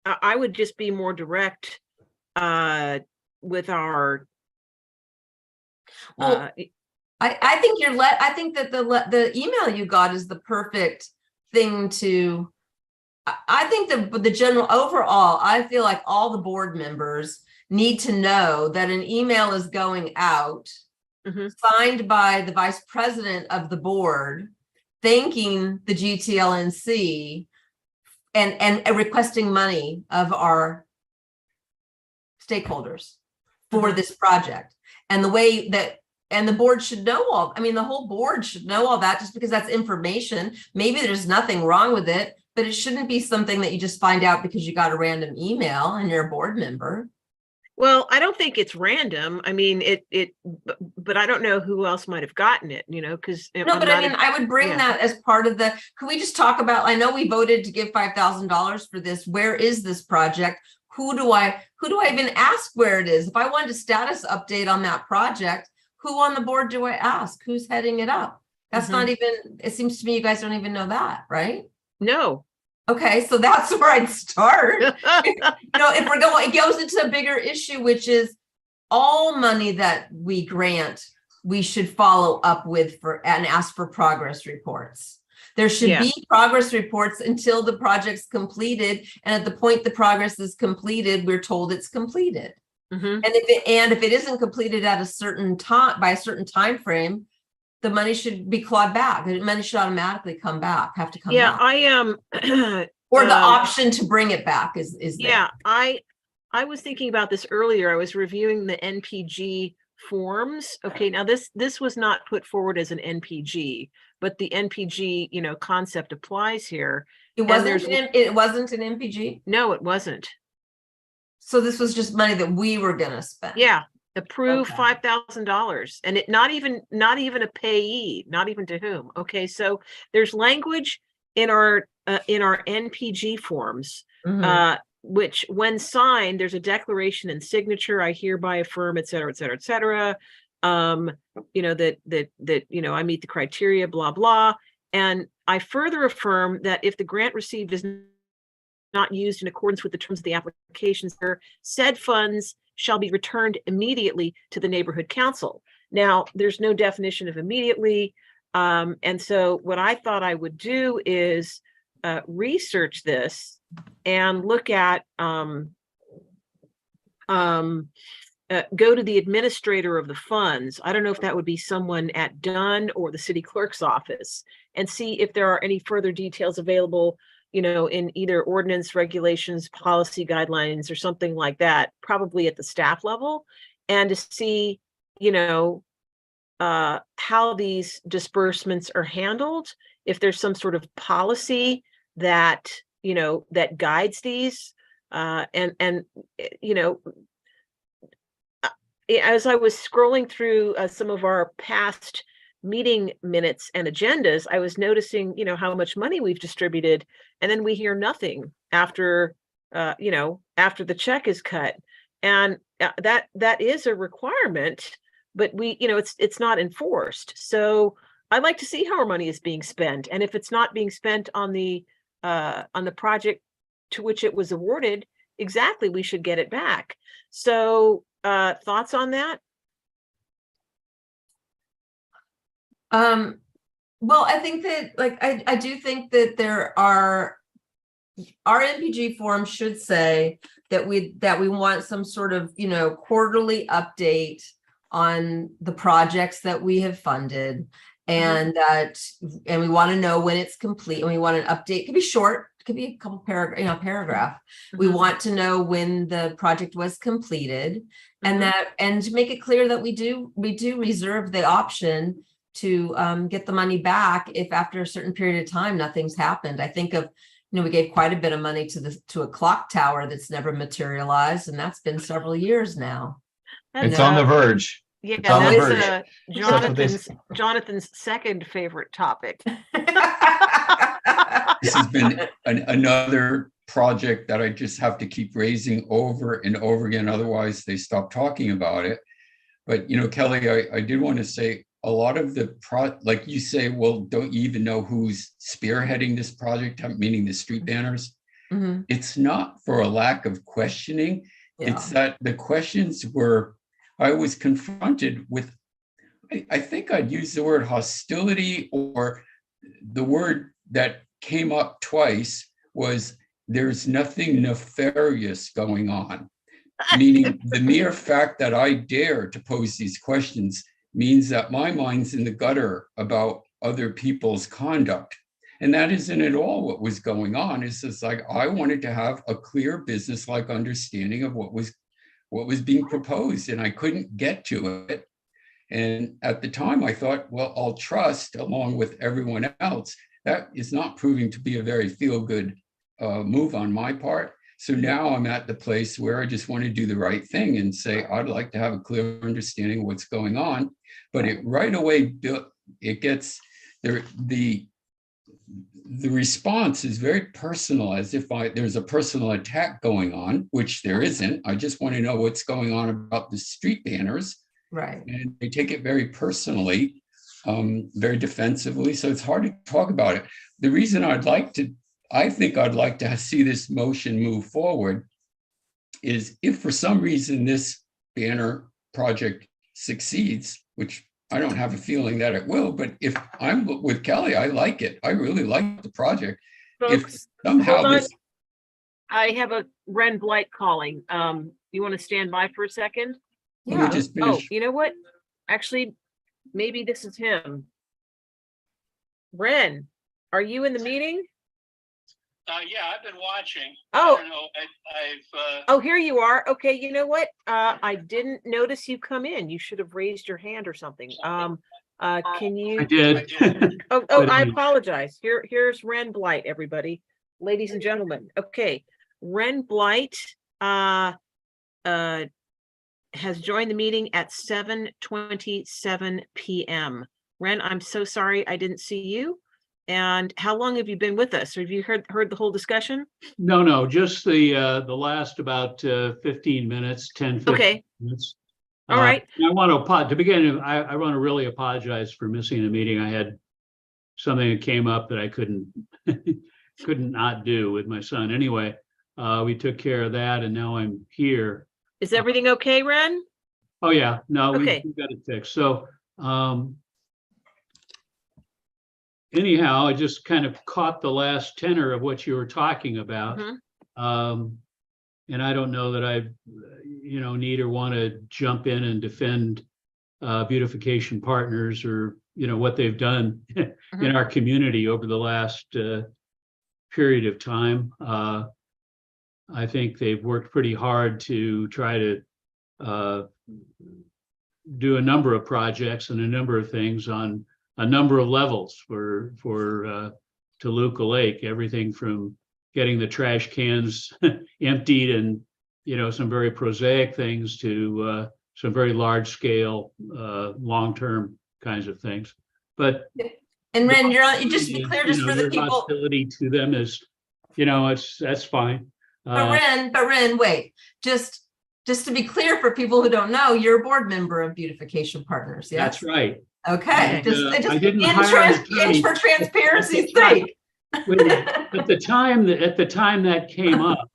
I would just be more direct with our. I think I think that the email you got is the perfect thing to. I think the general overall, I feel like all the board members need to know that an email is going out, signed by the vice president of the board, thanking the GTLNC and requesting money of our stakeholders for this project. And the way that, and the board should know the whole board should know all that, just because that's information. Maybe there's nothing wrong with it, but it shouldn't be something that you just find out because you got a random email and you're a board member. Well, I don't think it's random. I mean, but I don't know who else might have gotten it, because. No, but I mean, I would bring that as part of could we just talk about, I know we voted to give $5,000 for this. Where is this project? Who do I even ask where it is? If I wanted a status update on that project, who on the board do I ask? Who's heading it up? That's not even, it seems to me you guys don't even know that, right? No. Okay, so that's where I'd start. If we're going, it goes into a bigger issue, which is all money that we grant, we should follow up with and ask for progress reports. There should be progress reports until the project's completed. And at the point the progress is completed, we're told it's completed. And if it isn't completed at a certain time, by a certain time frame, the money should be clawed back. The money should automatically have to come back. I am. Or the option to bring it back is there. I was thinking about this earlier. I was reviewing the NPG forms. Okay, now this was not put forward as an NPG, but the NPG concept applies here. It wasn't an NPG? No, it wasn't. So this was just money that we were gonna spend. Yeah. Approve $5,000, and it not even a payee, not even to whom. Okay, so there's language in our NPG forms, which when signed, there's a declaration and signature. I hereby affirm, et cetera, et cetera, et cetera. That I meet the criteria, blah blah, and I further affirm that if the grant received is not used in accordance with the terms of the applications, said funds shall be returned immediately to the neighborhood council. Now, there's no definition of immediately. And so what I thought I would do is research this and look at, go to the administrator of the funds. I don't know if that would be someone at Dunn or the city clerk's office, and see if there are any further details available in either ordinance, regulations, policy guidelines, or something like that, probably at the staff level, and to see, how these disbursements are handled, if there's some sort of policy that, that guides these, and as I was scrolling through some of our past meeting minutes and agendas, I was noticing, how much money we've distributed, and then we hear nothing after, after the check is cut. And that is a requirement, but it's not enforced. So I'd like to see how our money is being spent. And if it's not being spent on the project to which it was awarded, exactly, we should get it back. So thoughts on that? Well, I think that I do think that our NPG form should say that we want some sort of, quarterly update on the projects that we have funded, and we want to know when it's complete, and we want an update. It could be short, it could be a couple paragraph. We want to know when the project was completed, and to make it clear that we do reserve the option to get the money back if after a certain period of time nothing's happened. I think of, we gave quite a bit of money to a clock tower that's never materialized, and that's been several years now. It's on the verge. Yeah, it's on the verge. Jonathan's second favorite topic. This has been another project that I just have to keep raising over and over again. Otherwise, they stop talking about it. But, Kelly, I did want to say, a lot of the like you say, well, don't you even know who's spearheading this project, meaning the street banners? It's not for a lack of questioning. It's that the questions I was confronted with, I think I'd use the word hostility, or the word that came up twice was, there's nothing nefarious going on. Meaning the mere fact that I dare to pose these questions means that my mind's in the gutter about other people's conduct. And that isn't at all what was going on. It's just like, I wanted to have a clear business-like understanding of what was being proposed, and I couldn't get to it. And at the time I thought, well, I'll trust along with everyone else. That is not proving to be a very feel-good move on my part. So now I'm at the place where I just want to do the right thing and say, I'd like to have a clear understanding of what's going on. But it right away, it gets there, the response is very personal, as if there's a personal attack going on, which there isn't. I just want to know what's going on about the street banners. Right. And they take it very personally, very defensively. So it's hard to talk about it. The reason I think I'd like to see this motion move forward is if for some reason this banner project succeeds, which I don't have a feeling that it will, but if I'm with Kelly, I like it. I really like the project. Folks, If somehow hold on. this, I have a Ren Blight calling. You want to stand by for a second? let me just Oh, finish. you know what? Actually, maybe this is him. Ren, are you in the meeting? Yeah, I've been watching. Oh. I don't know. I've Oh, here you are. Okay, you know what? I didn't notice you come in. You should have raised your hand or something. Can I you? did. Oh, But I anyway. apologize. Here's Ren Blight, everybody, ladies and gentlemen. Okay, Ren Blight has joined the meeting at 7:27 p.m. Ren, I'm so sorry I didn't see you. And how long have you been with us? Or have you heard the whole discussion? No, just the last about 15 minutes, 10, 15 Okay, minutes. all right. I want to begin. I want to really apologize for missing the meeting. I had something that came up that I couldn't not do with my son. Anyway, we took care of that, and now I'm here. Is everything okay, Ren? Oh yeah, no, Okay. we got it fixed. So anyhow, I just kind of caught the last tenor of what you were talking about. Mhm. And I don't know that I, need or want to jump in and defend Beautification Partners or, what they've done in our community over the last period of time. I think they've worked pretty hard to try to do a number of projects and a number of things on a number of levels for Toluca Lake, everything from getting the trash cans emptied and, some very prosaic things to some very large scale, long-term kinds of things. But And Ren, just to be clear, just for the their people, hostility to them is, that's fine. but Ren, wait, just to be clear for people who don't know, you're a board member of Beautification Partners, yes? That's right. Okay, And, just I didn't in hire an attorney. for transparency's sake. At the time that came up,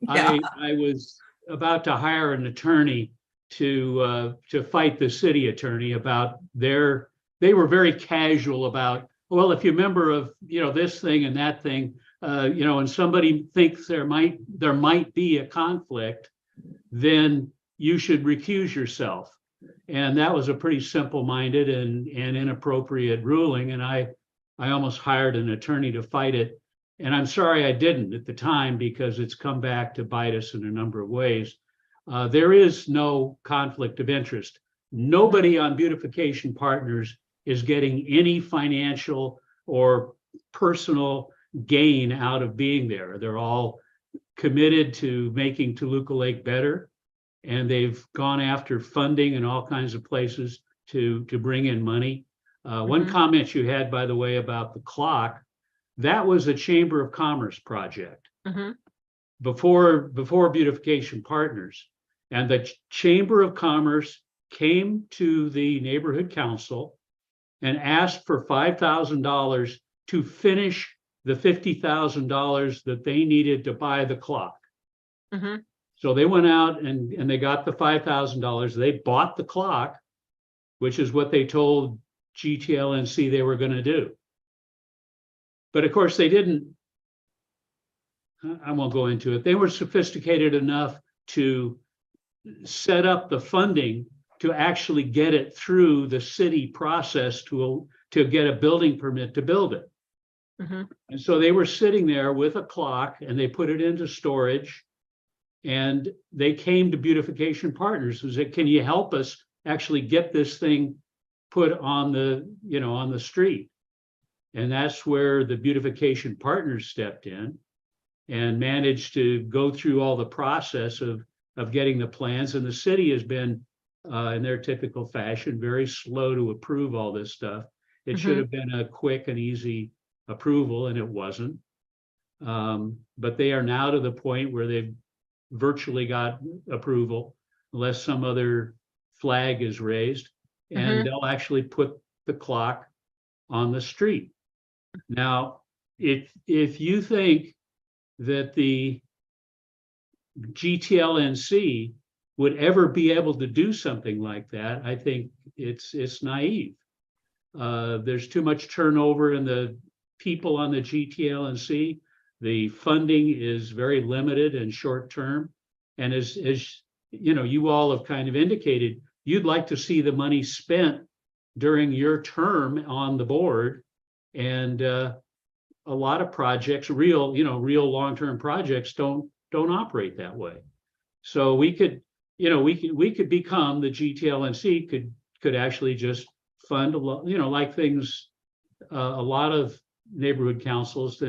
Yeah. I was about to hire an attorney to fight the city attorney about they were very casual about, well, if you're a member of, this thing and that thing, and somebody thinks there might be a conflict, then you should recuse yourself. And that was a pretty simple-minded and inappropriate ruling. And I almost hired an attorney to fight it. And I'm sorry I didn't at the time, because it's come back to bite us in a number of ways. There is no conflict of interest. Nobody on Beautification Partners is getting any financial or personal gain out of being there. They're all committed to making Toluca Lake better. And they've gone after funding in all kinds of places to bring in money. One comment you had, by the way, about the clock, that was a Chamber of Commerce project before Beautification Partners. And the Chamber of Commerce came to the neighborhood council and asked for $5,000 to finish the $50,000 that they needed to buy the clock. So they went out and they got the $5,000. They bought the clock, which is what they told GTLNC they were going to do. But of course, they didn't. I won't go into it. They were sophisticated enough to set up the funding to actually get it through the city process to get a building permit to build it. And so they were sitting there with a clock and they put it into storage. And they came to Beautification Partners and said, can you help us actually get this thing put on the, on the street. And that's where the beautification partners stepped in and managed to go through all the process of getting the plans. And the city has been, in their typical fashion, very slow to approve all this stuff. It should have been a quick and easy approval, and it wasn't. But they are now to the point where they've virtually got approval, unless some other flag is raised, and they'll actually put the clock on the street. Now, if you think that the GTLNC would ever be able to do something like that, I think it's naive. There's too much turnover in the people on the GTLNC. The funding is very limited and short term. And as you all have kind of indicated, you'd like to see the money spent during your term on the board. And a lot of projects, real long-term projects don't operate that way. So we could become, the GTLNC could actually just fund a lot, like things, a lot of neighborhood councils,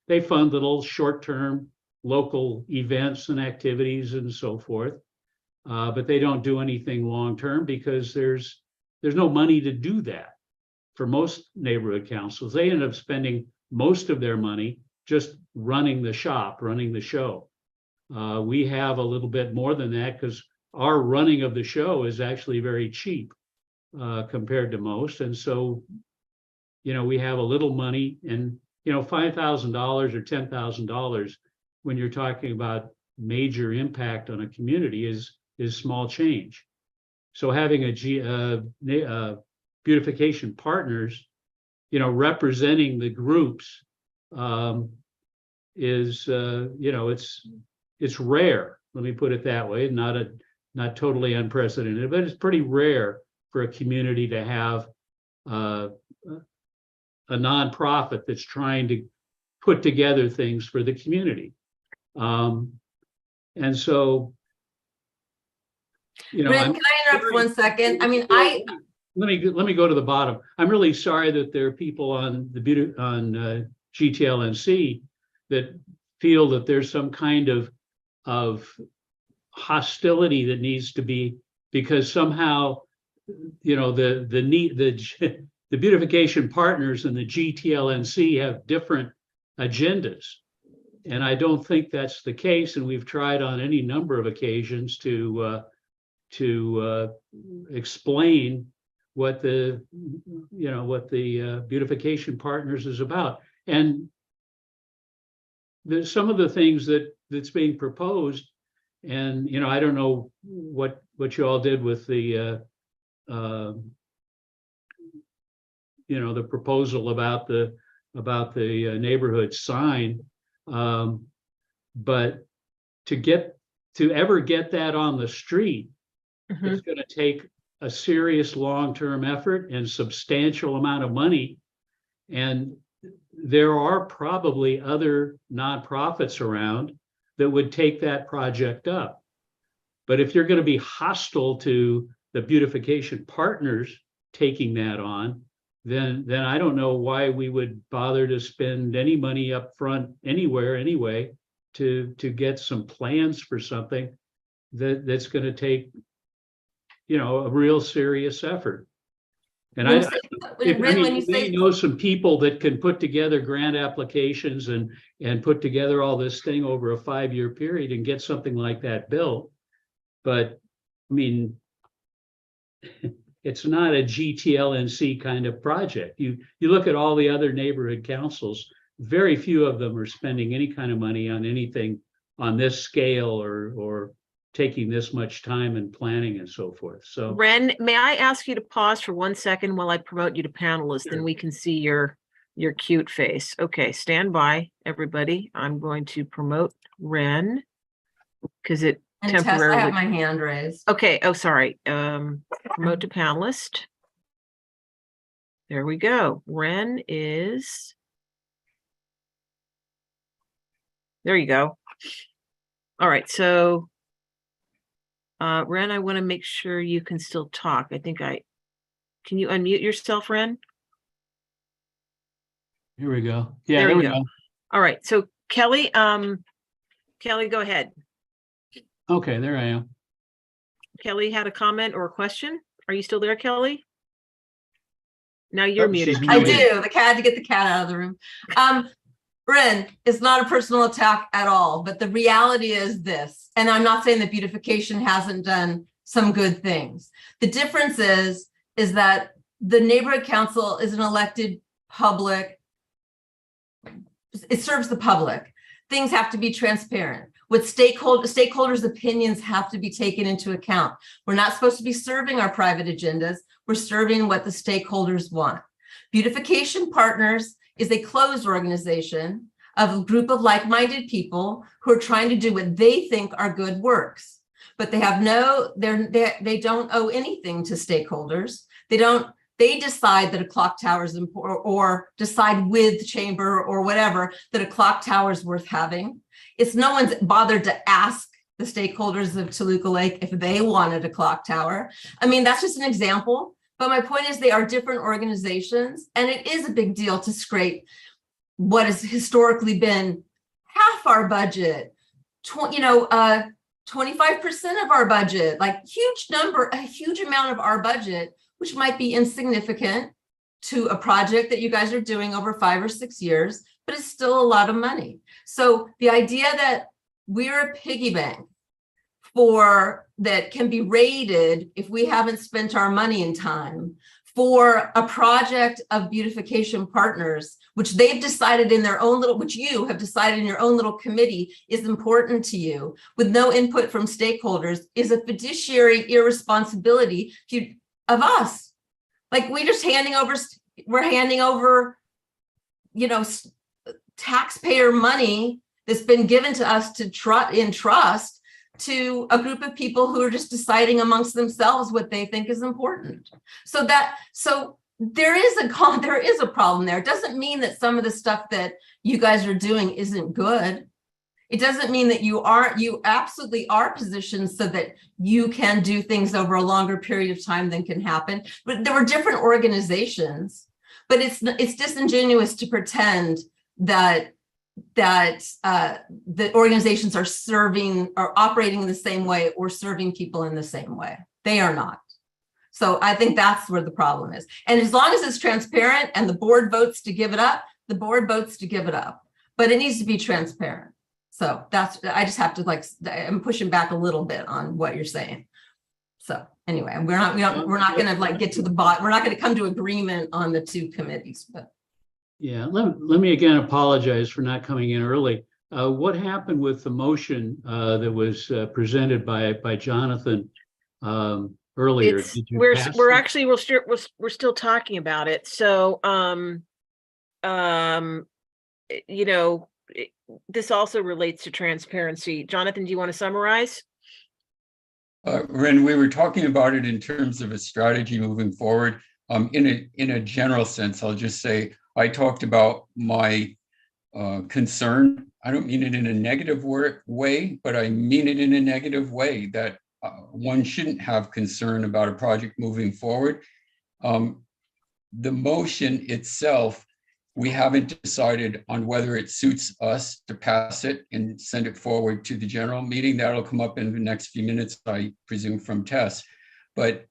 they fund little short-term local events and activities and so forth. But they don't do anything long-term because there's no money to do that. For most neighborhood councils, they end up spending most of their money just running the shop, running the show. We have a little bit more than that because our running of the show is actually very cheap compared to most. And so, we have a little money, and, $5,000 or $10,000 when you're talking about major impact on a community is small change. So having a beautification partners, representing the groups is, it's rare. Let me put it that way. Not totally unprecedented, but it's pretty rare for a community to have a nonprofit that's trying to put together things for the community. And so, Brent, can I interrupt 1 second? I mean, let me go to the bottom. I'm really sorry that there are people on GTLNC that feel that there's some kind of hostility that needs to be, because somehow, the beautification partners and the GTLNC have different agendas. And I don't think that's the case. And we've tried on any number of occasions to explain what the beautification partners is about. And there's some of the things that's being proposed, and I don't know what you all did with the the proposal about the neighborhood sign, but to ever get that on the street, it's going to take a serious long-term effort and substantial amount of money. And there are probably other nonprofits around that would take that project up. But if you're going to be hostile to the beautification partners taking that on, then I don't know why we would bother to spend any money up front anywhere anyway to get some plans for something that's going to take a real serious effort. And I know some people that can put together grant applications and put together all this thing over a 5-year period and get something like that built. But I mean, it's not a GTLNC kind of project. You look at all the other neighborhood councils, very few of them are spending any kind of money on anything on this scale or taking this much time and planning and so forth. So Ren, may I ask you to pause for 1 second while I promote you to panelist, then we can see your cute face. Okay, stand by, everybody. I'm going to promote Ren because it temporarily. Tess, I have my hand raised. Okay. Oh, sorry. Promote to panelist. There we go. Ren is. There you go. All right. So Ren, I want to make sure you can still talk. Can you unmute yourself, Ren? Here we go. Yeah, There there we we go. go. All right. So Kelly, Kelly, go ahead. Okay, there I am. Kelly had a comment or a question. Are you still there, Kelly? Now you're Oh, muted. she's I Kelly. do. The cat had to get the cat out of the room. Ren, it's not a personal attack at all, but the reality is this, and I'm not saying that beautification hasn't done some good things. The difference is that the neighborhood council is an elected public. It serves the public. Things have to be transparent. With stakeholders' opinions have to be taken into account. We're not supposed to be serving our private agendas. We're serving what the stakeholders want. Beautification Partners is a closed organization of a group of like-minded people who are trying to do what they think are good works, but they don't owe anything to stakeholders. They decide that a clock tower is important, or decide with the chamber or whatever that a clock tower is worth having. It's no one's bothered to ask the stakeholders of Toluca Lake if they wanted a clock tower. I mean, that's just an example. But my point is they are different organizations, and it is a big deal to scrape what has historically been half our budget, 25% of our budget, like a huge amount of our budget, which might be insignificant to a project that you guys are doing over 5 or 6 years, but it's still a lot of money. So the idea that we're a piggy bank that can be raided if we haven't spent our money in time for a project of Beautification Partners, which they've decided in their own little, which you have decided in your own little committee is important to you, with no input from stakeholders, is a fiduciary irresponsibility of us. Like we're handing over, taxpayer money that's been given to us in trust to a group of people who are just deciding amongst themselves what they think is important. So there is a problem there. It doesn't mean that some of the stuff that you guys are doing isn't good. It doesn't mean that you absolutely are positioned so that you can do things over a longer period of time than can happen. But there were different organizations, but it's disingenuous to pretend that the organizations are operating in the same way or serving people in the same way. They are not. So I think that's where the problem is. And as long as it's transparent and the board votes to give it up, the board votes to give it up. But it needs to be transparent. So I just have to I'm pushing back a little bit on what you're saying. So anyway, we're not going to get to the bottom. We're not going to come to agreement on the two committees, but. Yeah, let me again apologize for not coming in early. What happened with the motion that was presented by Jonathan earlier? We're still talking about it. So this also relates to transparency. Jonathan, do you want to summarize? Ren, we were talking about it in terms of a strategy moving forward. In a general sense, I'll just say I talked about my concern. I don't mean it in a negative way, but I mean it in a negative way that one shouldn't have concern about a project moving forward. The motion itself, we haven't decided on whether it suits us to pass it and send it forward to the general meeting. That'll come up in the next few minutes, I presume, from Tess. But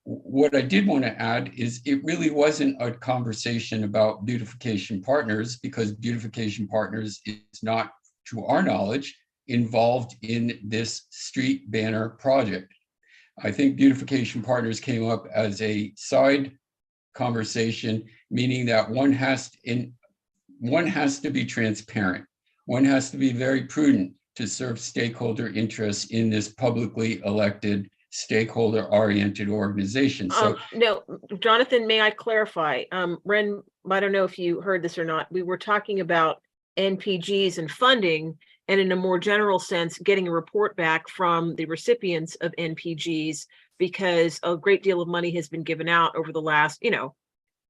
what I did want to add is it really wasn't a conversation about Beautification Partners, because Beautification Partners is not, to our knowledge, involved in this street banner project. I think Beautification Partners came up as a side conversation, meaning that one has to be transparent. One has to be very prudent to serve stakeholder interests in this publicly elected, stakeholder-oriented organization. So no, Jonathan, may I clarify? Ren, I don't know if you heard this or not. We were talking about NPGs and funding, and in a more general sense, getting a report back from the recipients of NPGs, because a great deal of money has been given out over the last,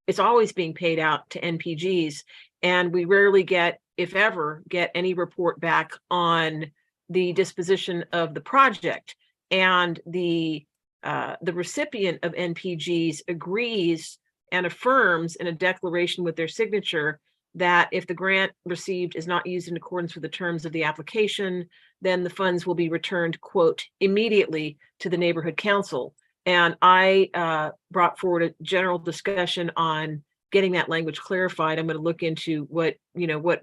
it's always being paid out to NPGs, and we rarely get, if ever, get any report back on the disposition of the project. and the recipient of NPGs agrees and affirms in a declaration with their signature that if the grant received is not used in accordance with the terms of the application, then the funds will be returned, quote, immediately to the neighborhood council. And I brought forward a general discussion on getting that language clarified. I'm going to look into what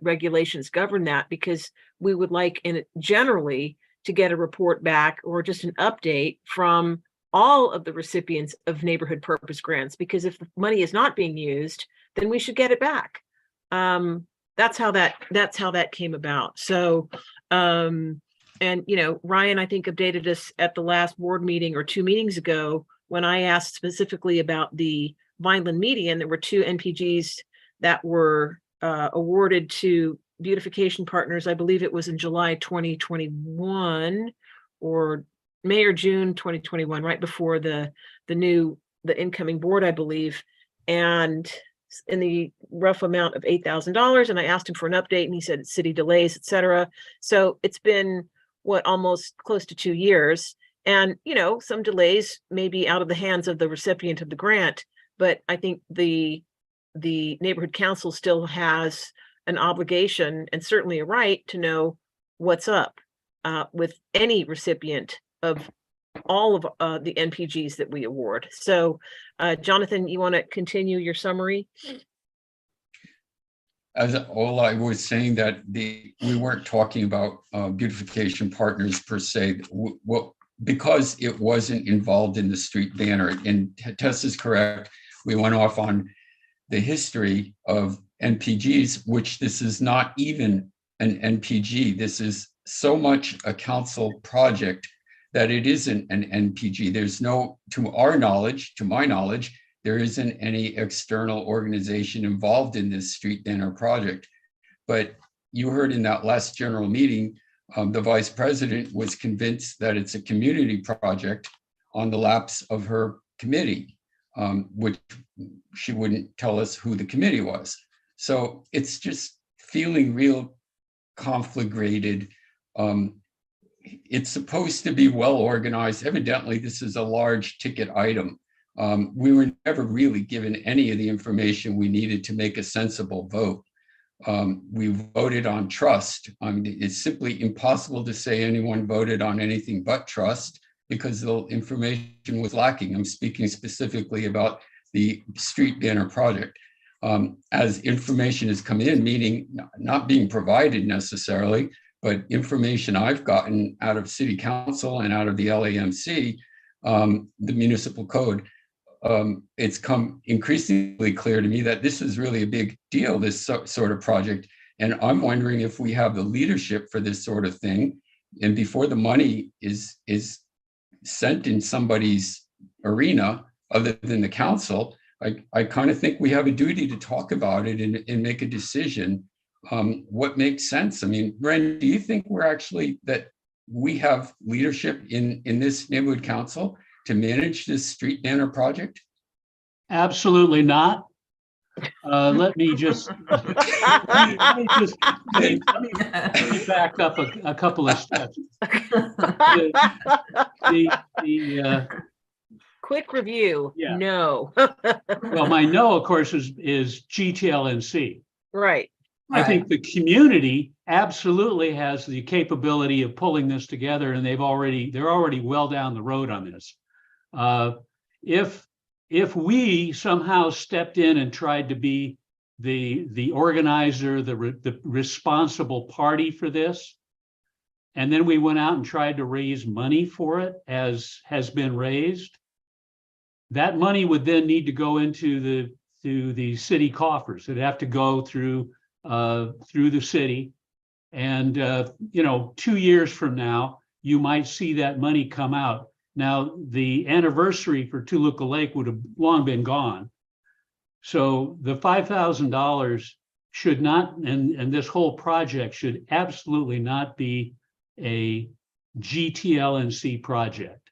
regulations govern that, because we would like generally to get a report back or just an update from all of the recipients of neighborhood purpose grants, because if the money is not being used, then we should get it back. That's how that came about. So, and Ryan, I think, updated us at the last board meeting or 2 meetings ago when I asked specifically about the Vineland median. There were 2 NPGs that were awarded to beautification partners. I believe it was in July 2021 or May or June 2021, right before the incoming board, I believe, and in the rough amount of $8,000. And I asked him for an update, and he said city delays, etc. So it's been almost close to 2 years, and some delays may be out of the hands of the recipient of the grant, but I think the neighborhood council still has an obligation and certainly a right to know what's up with any recipient of all of the NPGs that we award. So, Jonathan, you want to continue your summary? As all I was saying that we weren't talking about beautification partners per se, because it wasn't involved in the street banner. And Tess is correct. We went off on the history of NPGs, which this is not even an NPG. This is so much a council project that it isn't an NPG. There's no, to my knowledge, there isn't any external organization involved in this street banner project. But you heard in that last general meeting, the vice president was convinced that it's a community project on the laps of her committee, which she wouldn't tell us who the committee was. So it's just feeling real conflagrated. It's supposed to be well organized. Evidently, this is a large ticket item. We were never really given any of the information we needed to make a sensible vote. We voted on trust. It's simply impossible to say anyone voted on anything but trust because the information was lacking. I'm speaking specifically about the street banner project. As information has come in, meaning not being provided necessarily, but information I've gotten out of city council and out of the LAMC, the municipal code, it's come increasingly clear to me that this is really a big deal, this sort of project. And I'm wondering if we have the leadership for this sort of thing. And before the money is sent in somebody's arena, other than the council, I kind of think we have a duty to talk about it and make a decision. What makes sense? I mean, Ren, do you think that we have leadership in this neighborhood council to manage this street banner project? Absolutely not. Let me back up a couple of steps. The quick review. Yeah. No. Well, my no, of course, is GTLNC. Right. I think the community absolutely has the capability of pulling this together, and they're already well down the road on this. If we somehow stepped in and tried to be the organizer, the responsible party for this, and then we went out and tried to raise money for it, as has been raised, that money would then need to go into the city coffers. It'd have to go through the city, and 2 years from now, you might see that money come out. Now, the anniversary for Toluca Lake would have long been gone. So the $5,000 should not, and this whole project should absolutely not be a GTLNC project.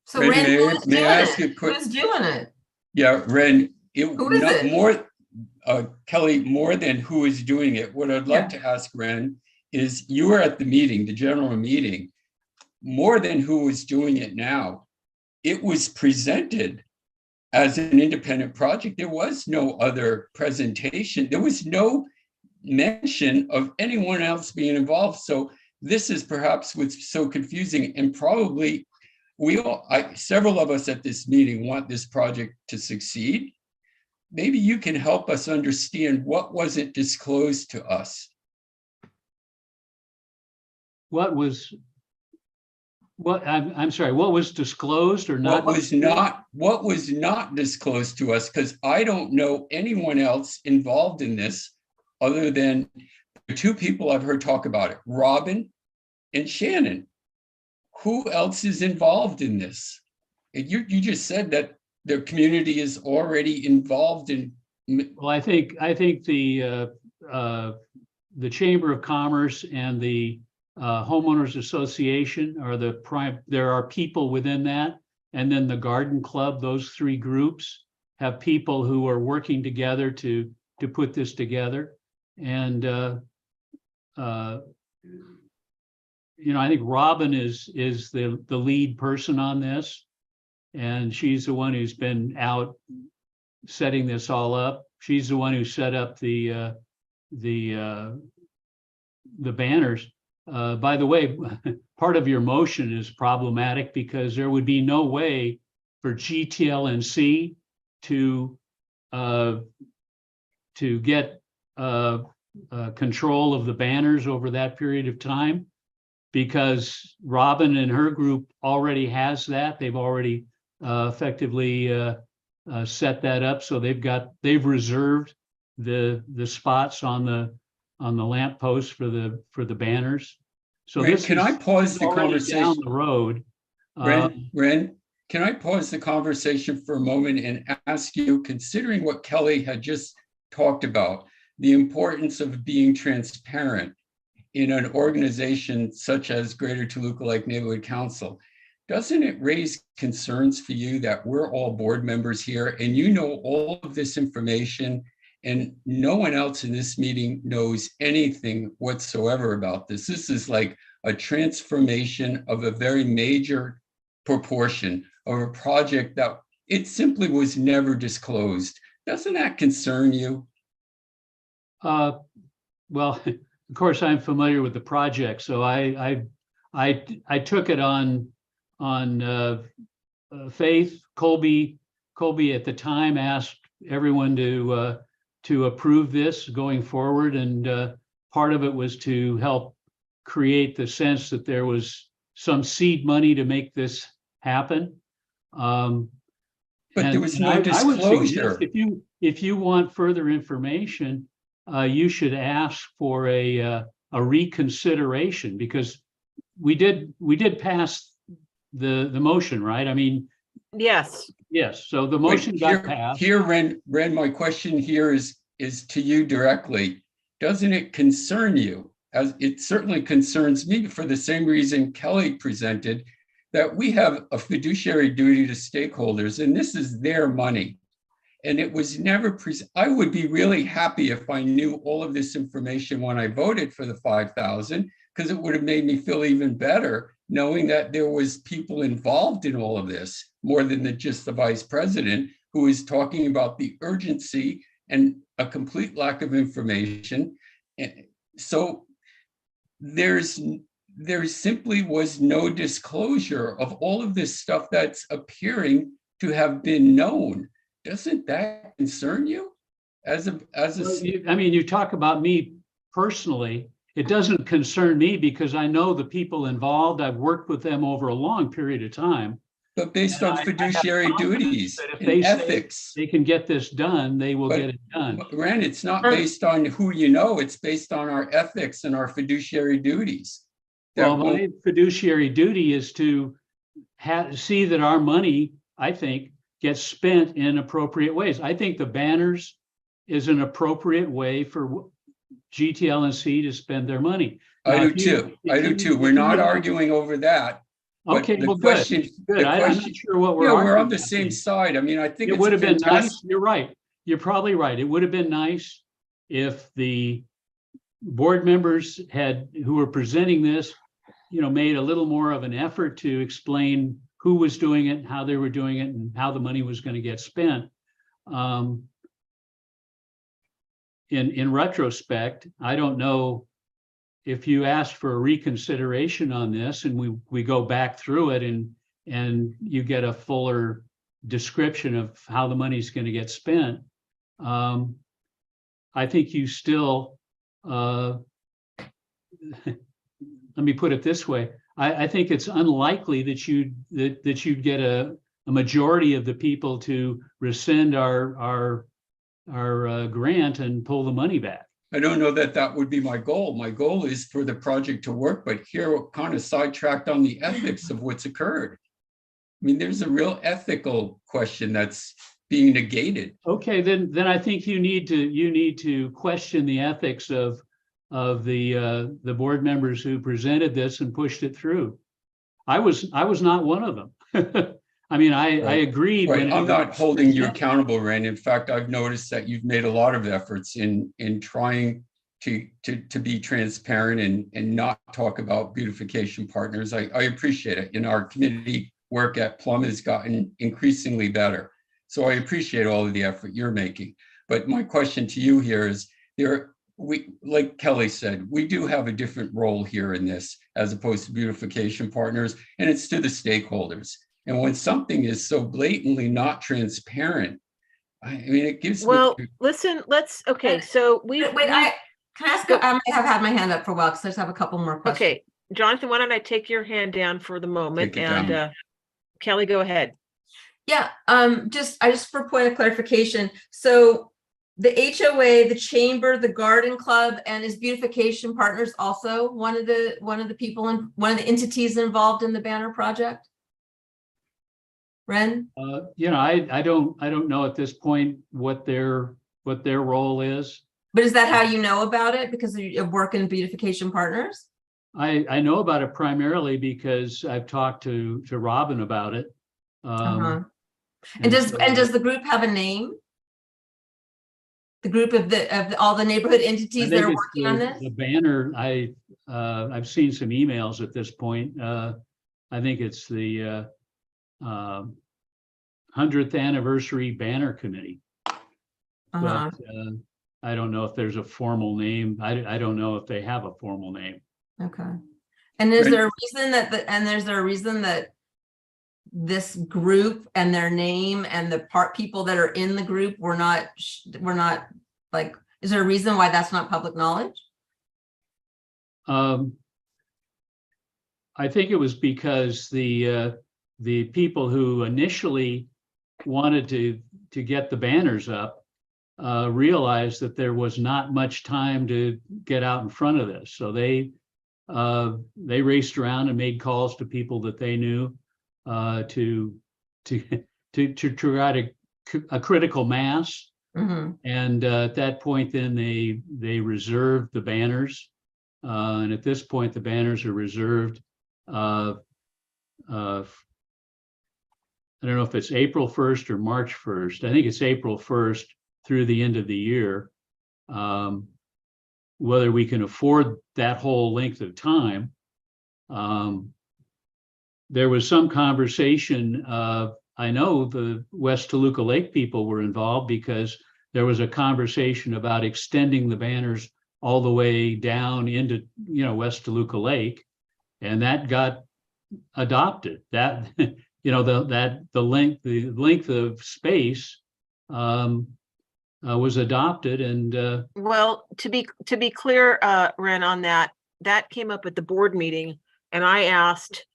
So Ren, who's doing it? Quick, who's doing it? Yeah, Ren, Who is it? More, Kelly, more than who is doing it, what I'd like to ask Ren is, you were at the meeting, the general meeting. more than who was doing it now, it was presented as an independent project. There was no other presentation. There was no mention of anyone else being involved. So this is perhaps what's so confusing, and probably several of us at this meeting want this project to succeed. Maybe you can help us understand what wasn't disclosed to us. I'm sorry, what was disclosed or not? What was not disclosed to us? Because I don't know anyone else involved in this other than the two people I've heard talk about it, Robin and Shannon. Who else is involved in this? You just said that the community is already involved in. Well, I think the Chamber of Commerce and the Homeowners Association are the prime. There are people within that, and then the Garden Club. Those three groups have people who are working together to put this together. And I think Robin is the lead person on this, and she's the one who's been out setting this all up. She's the one who set up the banners. By the way, part of your motion is problematic because there would be no way for GTLNC to get control of the banners over that period of time, because Robin and her group already has that. They've already effectively set that up. So they've reserved the spots on the lamp posts for the banners. So Ren, this can I pause the conversation down the road? Ren, can I pause the conversation for a moment and ask you, considering what Kelly had just talked about, the importance of being transparent in an organization such as Greater Toluca Lake Neighborhood Council, doesn't it raise concerns for you that we're all board members here and you know all of this information and no one else in this meeting knows anything whatsoever about this? This is like a transformation of a very major proportion of a project that it simply was never disclosed. Doesn't that concern you? Well, of course, I'm familiar with the project, so I took it on faith. Colby at the time asked everyone to approve this going forward, and part of it was to help create the sense that there was some seed money to make this happen. But there was no disclosure. I would suggest if you want further information, you should ask for a reconsideration, because we did pass the motion, right? I mean, yes. So the motion got passed. Here, Ren, my question here is to you directly. Doesn't it concern you? As it certainly concerns me for the same reason Kelly presented, that we have a fiduciary duty to stakeholders, and this is their money. And it was never I would be really happy if I knew all of this information when I voted for the 5,000, because it would have made me feel even better knowing that there was people involved in all of this, more than just the vice president, who is talking about the urgency and a complete lack of information. And so there simply was no disclosure of all of this stuff that's appearing to have been known. Doesn't that concern you? You talk about me personally. It doesn't concern me because I know the people involved. I've worked with them over a long period of time. But based on fiduciary duties and ethics, they can get this done, they will get it done. Ren, it's not based on who you know, it's based on our ethics and our fiduciary duties. Well, my fiduciary duty is to see that our money, I think, gets spent in appropriate ways. I think the banners is an appropriate way for GTLNC to spend their money. I do too. We're not arguing over that. Okay, well, good. I'm not sure what we're arguing. We're on the same side. I mean, I think it would have been nice. You're right. You're probably right. It would have been nice if the board members who were presenting this made a little more of an effort to explain who was doing it, how they were doing it, and how the money was going to get spent. In retrospect, I don't know if you asked for a reconsideration on this and we go back through it and you get a fuller description of how the money's going to get spent. I think you still, let me put it this way. I think it's unlikely that you'd get a majority of the people to rescind our grant and pull the money back. I don't know that that would be my goal. My goal is for the project to work, but here we're kind of sidetracked on the ethics of what's occurred. I mean, there's a real ethical question that's being negated. Okay, then I think you need to question the ethics of the board members who presented this and pushed it through. I was not one of them. I mean, I agreed. Right. I'm not holding you accountable, Ren. In fact, I've noticed that you've made a lot of efforts in trying to be transparent and not talk about beautification partners. I appreciate it. Our community work at Plum has gotten increasingly better. So I appreciate all of the effort you're making. But my question to you here is, like Kelly said, we do have a different role here in this as opposed to beautification partners, and it's to the stakeholders. And when something is so blatantly not transparent, I mean, it gives listen, okay, so can I ask, I have had my hand up for a while because I just have a couple more questions. Okay, Jonathan, why don't I take your hand down for the moment, and Kelly, go ahead. Yeah, just for point of clarification, so the HOA, the chamber, the garden club, and is beautification partners also one of the people and one of the entities involved in the banner project? Ren? I don't know at this point what their role is. But is that how you know about it? Because of work in beautification partners? I know about it primarily because I've talked to Robin about it. And does the group have a name? The group of all the neighborhood entities that are working on this? The banner, I've seen some emails at this point. I think it's the 100th anniversary banner committee. But I don't know if there's a formal name. I don't know if they have a formal name. Okay. And is there a reason that this group and their name and the people that are in the group were not like, is there a reason why that's not public knowledge? I think it was because the people who initially wanted to get the banners up realized that there was not much time to get out in front of this. So they raced around and made calls to people that they knew to try a critical mass. Mm-hmm. And at that point, then they reserved the banners. And at this point, the banners are reserved. I don't know if it's April 1st or March 1st. I think it's April 1st through the end of the year. Whether we can afford that whole length of time. There was some conversation. I know the West Toluca Lake people were involved because there was a conversation about extending the banners all the way down into, West Toluca Lake, and that got adopted. That, the length of space was adopted, and well, to be clear, Ren, on that came up at the board meeting, and I asked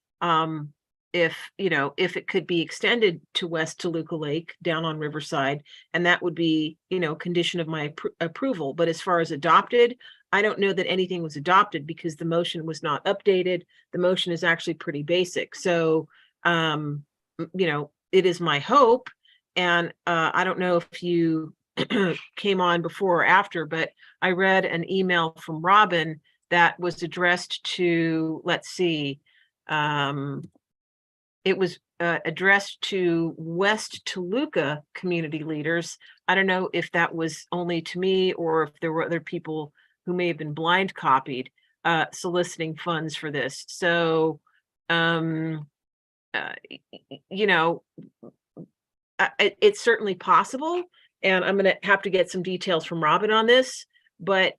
if it could be extended to West Toluca Lake down on Riverside, and that would be, condition of my approval. But as far as adopted, I don't know that anything was adopted because the motion was not updated. The motion is actually pretty basic. So, it is my hope, and I don't know if you came on before or after, but I read an email from Robin that was addressed to, let's see, it was addressed to West Toluca community leaders. I don't know if that was only to me or if there were other people who may have been blind copied. soliciting funds for this. So, you know, it's certainly possible, and I'm going to have to get some details from Robin on this, but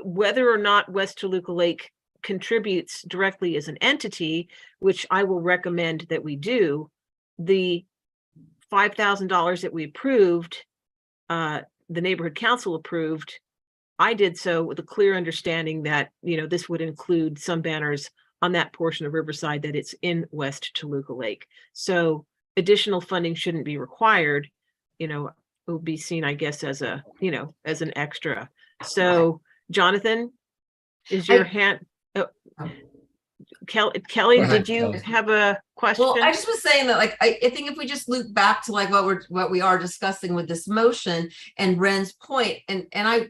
whether or not West Toluca Lake contributes directly as an entity, which I will recommend that we do, the $5,000 that we approved, the neighborhood council approved, I did so with a clear understanding that, you know, this would include some banners on that portion of Riverside that it's in West Toluca Lake. So additional funding shouldn't be required. You know, it will be seen, I guess, as a, you know, as an extra. So Jonathan, is your hand, Kelly, Go ahead, did you Kelly. have a question? Well, I just was saying that, like, I think if we just loop back to like what we are discussing with this motion and Ren's point, and I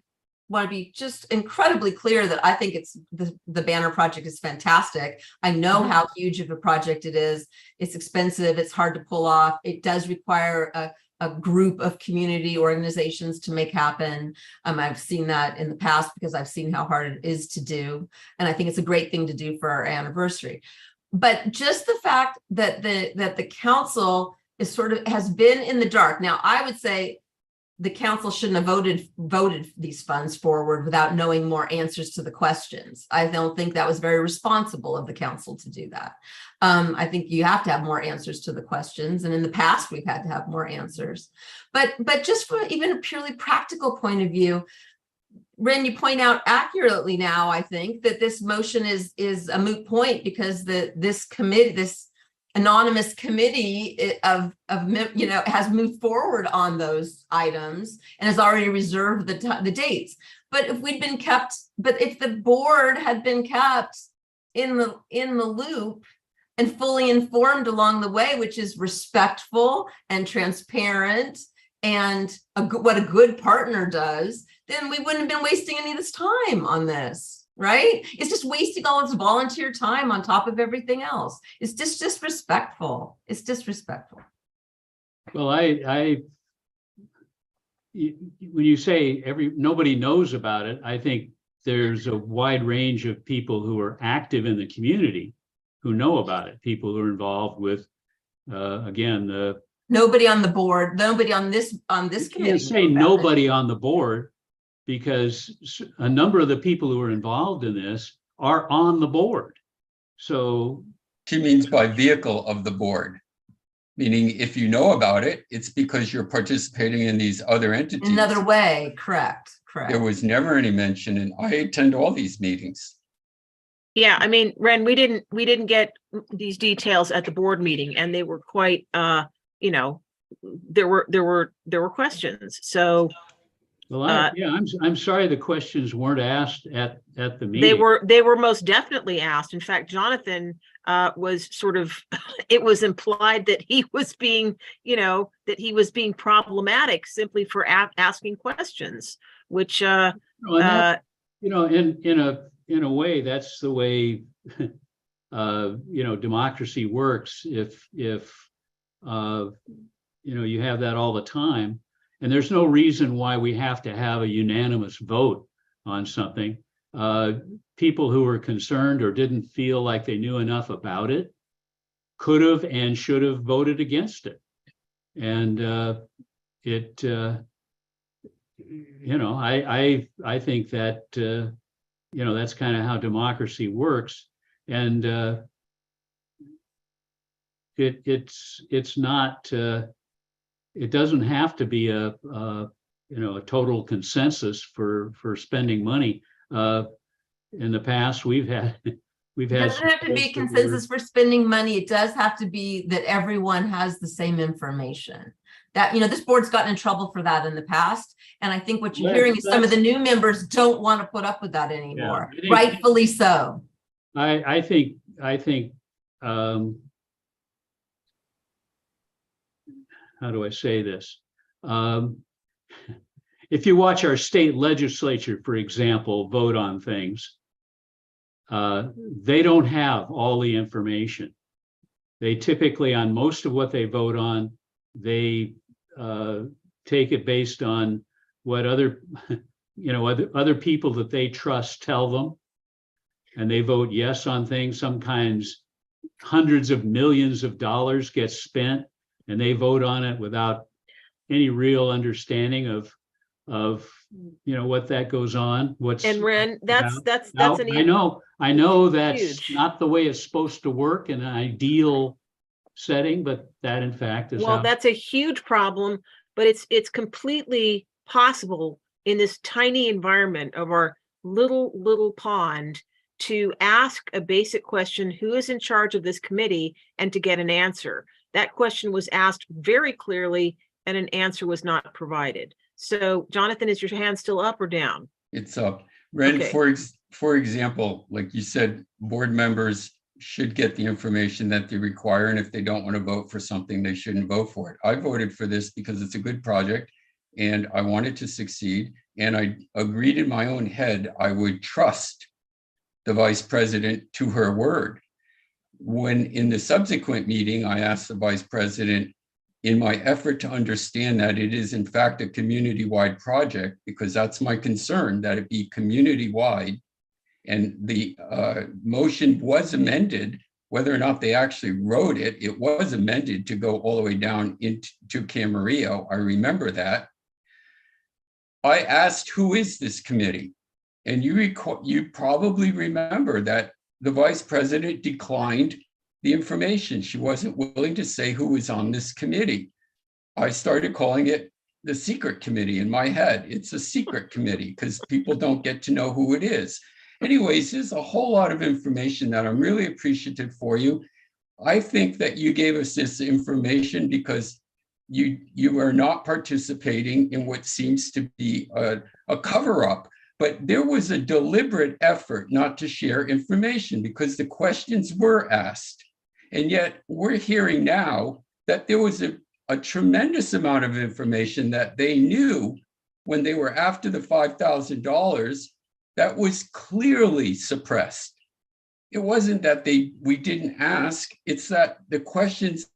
want to be just incredibly clear that I think it's the banner project is fantastic. I know how huge of a project it is. It's expensive. It's hard to pull off. It does require a group of community organizations to make happen. I've seen that in the past because I've seen how hard it is to do. And I think it's a great thing to do for our anniversary. But just the fact that the council is sort of has been in the dark. Now, I would say the council shouldn't have voted these funds forward without knowing more answers to the questions. I don't think that was very responsible of the council to do that. I think you have to have more answers to the questions. And in the past, we've had to have more answers. But just from even a purely practical point of view, Ren, you point out accurately now, I think, that this motion is a moot point because this committee, this anonymous committee of you know, has moved forward on those items and has already reserved the dates. But if we'd been kept, but if the board had been kept in the loop and fully informed along the way, which is respectful and transparent and what a good partner does, then we wouldn't have been wasting any of this time on this. Right? It's just wasting all its volunteer time on top of everything else. It's just disrespectful. It's disrespectful. Well, when you say nobody knows about it, I think there's a wide range of people who are active in the community who know about it. People who are involved with, again, nobody on the board, nobody on this committee. You can't say nobody on the board, because a number of the people who are involved in this are on the board. So she means by vehicle of the board, meaning if you know about it, it's because you're participating in these other entities. Another way, correct. There was never any mention, and I attend all these meetings. Yeah, I mean, Ren, we didn't get these details at the board meeting, and they were quite, you know, there were questions. So. Well, yeah, I'm sorry the questions weren't asked at the meeting. They were most definitely asked. In fact, Jonathan was sort of, it was implied that he was being, you know, that he was being problematic simply for asking questions, which you know, in a way, that's the way you know, democracy works. If you know, you have that all the time. And there's no reason why we have to have a unanimous vote on something. People who were concerned or didn't feel like they knew enough about it could have and should have voted against it. And you know, I think that you know, that's kind of how democracy works. And it's not. It doesn't have to be a you know, a total consensus for spending money. In the past, we've had. It doesn't have to be a consensus for spending money. It does have to be that everyone has the same information. That, you know, this board's gotten in trouble for that in the past, and I think what you're hearing is some of the new members don't want to put up with that anymore. Yeah, rightfully so. I think. How do I say this? If you watch our state legislature, for example, vote on things, they don't have all the information. They typically, on most of what they vote on, they take it based on what other, you know, other people that they trust tell them. and they vote yes on things. Sometimes hundreds of millions of dollars get spent and they vote on it without any real understanding of what that goes on. And Ren, that's now, an I know that's huge. not the way it's supposed to work in an ideal setting, but that in fact is Well, that's a huge problem, but it's completely possible in this tiny environment of our little pond to ask a basic question: who is in charge of this committee, and to get an answer. That question was asked very clearly and an answer was not provided. So Jonathan, is your hand still up or down? It's up. Ren, Okay. for example, like you said, board members should get the information that they require, and if they don't want to vote for something, they shouldn't vote for it. I voted for this because it's a good project and I want it to succeed, and I agreed in my own head I would trust the vice president to her word. When in the subsequent meeting, I asked the vice president, in my effort to understand that it is in fact a community-wide project, because that's my concern, that it be community-wide, and the motion was amended, whether or not they actually wrote it, it was amended to go all the way down into Camarillo. I remember that. I asked, who is this committee? And you probably remember that the vice president declined the information. She wasn't willing to say who was on this committee. I started calling it the secret committee in my head. It's a secret committee because people don't get to know who it is. Anyways, there's a whole lot of information that I'm really appreciative for you. I think that you gave us this information because you are not participating in what seems to be a cover-up. But there was a deliberate effort not to share information because the questions were asked. And yet we're hearing now that there was a tremendous amount of information that they knew when they were after the $5,000 that was clearly suppressed. It wasn't that we didn't ask, it's that the questions,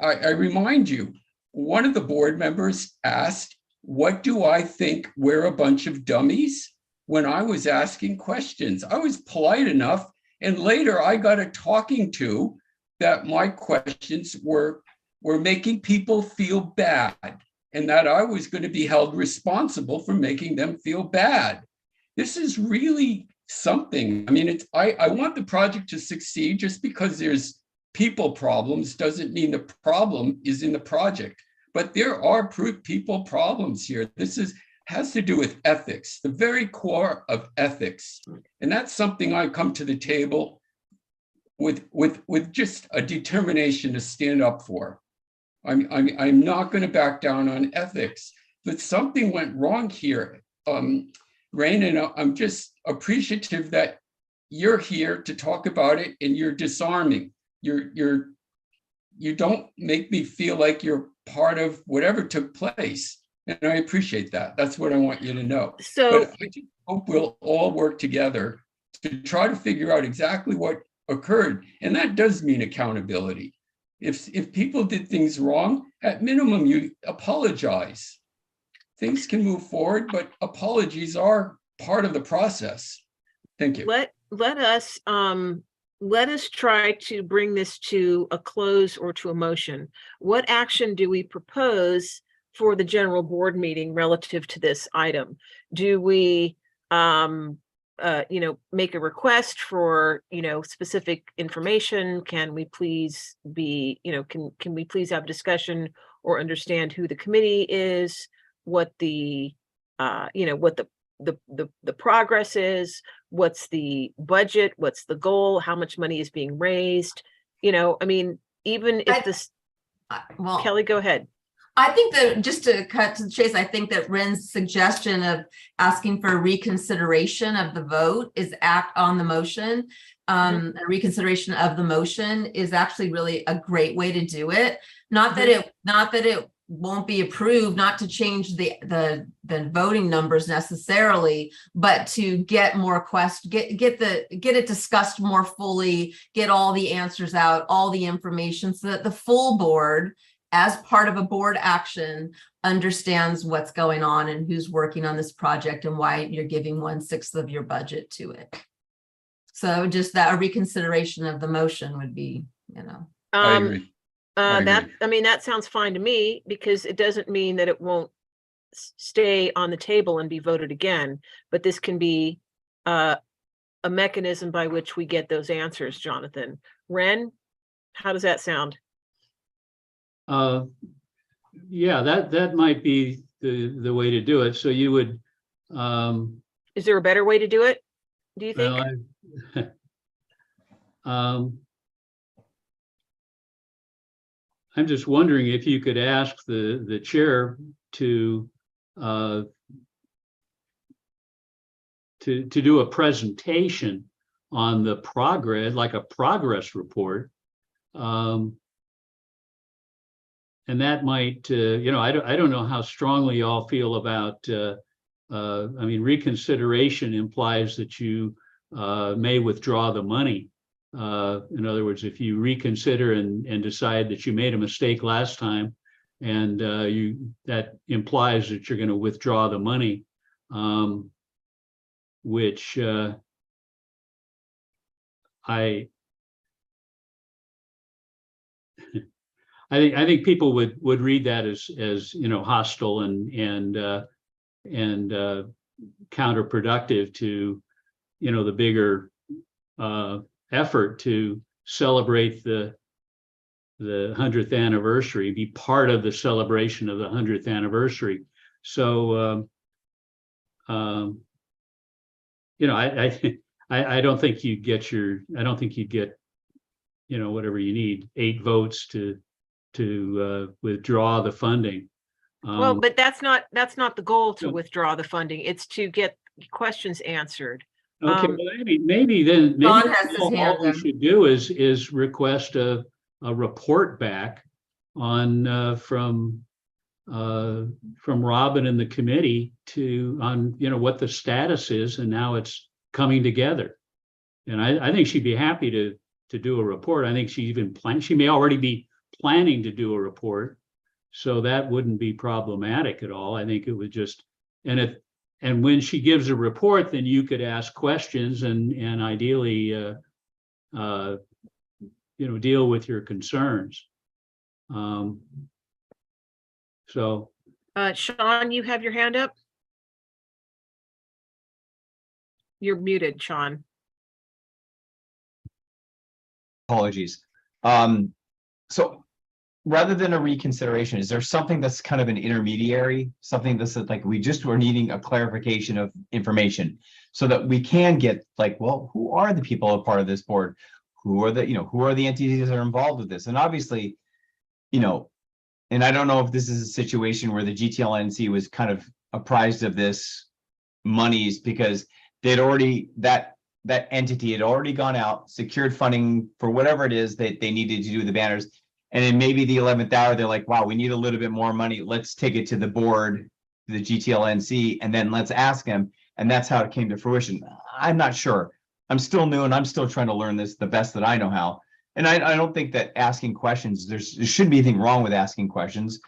I remind you, one of the board members asked, what do I think we're a bunch of dummies? When I was asking questions, I was polite enough. And later I got a talking to that my questions were making people feel bad and that I was going to be held responsible for making them feel bad. This is really something. I mean, I want the project to succeed. Just because there's people problems doesn't mean the problem is in the project. But there are people problems here. This has to do with ethics, the very core of ethics. And that's something I come to the table with just a determination to stand up for. I'm not going to back down on ethics, but something went wrong here. Rain, and I'm just appreciative that you're here to talk about it, and you're disarming. You don't make me feel like you're part of whatever took place. And I appreciate that. That's what I want you to know. So, but I just hope we'll all work together to try to figure out exactly what occurred. And that does mean accountability. If people did things wrong, at minimum, you apologize. Things can move forward, but apologies are part of the process. Thank you. Let us try to bring this to a close or to a motion. What action do we propose for the general board meeting relative to this item? Do we, make a request for, specific information? Can we please be, can we please have discussion or understand who the committee is, what the, what the progress is, what's the budget, what's the goal, how much money is being raised? Even if this, well, Kelly, go ahead. I think that, just to cut to the chase, I think that Ren's suggestion of asking for a reconsideration of the vote is act on the motion. A reconsideration of the motion is actually really a great way to do it. Not that it won't be approved, not to change the voting numbers necessarily, but to get more get it discussed more fully, get all the answers out, all the information, so that the full board, as part of a board action, understands what's going on and who's working on this project and why you're giving 1/6 of your budget to it. So just that a reconsideration of the motion would be, you know. I agree. I agree. That sounds fine to me, because it doesn't mean that it won't stay on the table and be voted again, but this can be a mechanism by which we get those answers, Jonathan. Ren, how does that sound? Yeah, that might be the way to do it. So you would. Is there a better way to do it, do you think? Well, I'm just wondering if you could ask the chair to do a presentation on the progress, like a progress report. And that might, I don't know how strongly you all feel about, reconsideration implies that you may withdraw the money. In other words, if you reconsider and decide that you made a mistake last time, and that implies that you're going to withdraw the money, which I think people would read that as hostile and counterproductive to the bigger effort to celebrate the 100th anniversary, be part of the celebration of the 100th anniversary. So I don't think you'd get whatever you need, 8 votes to withdraw the funding. Well, but that's not the goal, to withdraw the funding. It's to get questions answered. Okay, well, maybe all we should do is request a report back on from Robin and the committee on what the status is and how it's coming together. And I think she'd be happy to do a report. I think she may already be planning to do a report, so that wouldn't be problematic at all. I think it would just, and when she gives a report, then you could ask questions and ideally deal with your concerns. So Sean, you have your hand up. You're muted, Sean. Apologies. So rather than a reconsideration, is there something that's kind of an intermediary, something that's like we're needing a clarification of information so that we can get well, who are the people a part of this board? Who are the entities that are involved with this? And obviously, and I don't know if this is a situation where the GTLNC was kind of apprised of this monies because they'd already, that entity had already gone out, secured funding for whatever it is that they needed to do the banners. And then maybe the 11th hour, they're like, wow, we need a little bit more money. Let's take it to the board, the GTLNC, and then let's ask them. And that's how it came to fruition. I'm not sure. I'm still new and I'm still trying to learn this the best that I know how. And I don't think that asking questions, there shouldn't be anything wrong with asking questions,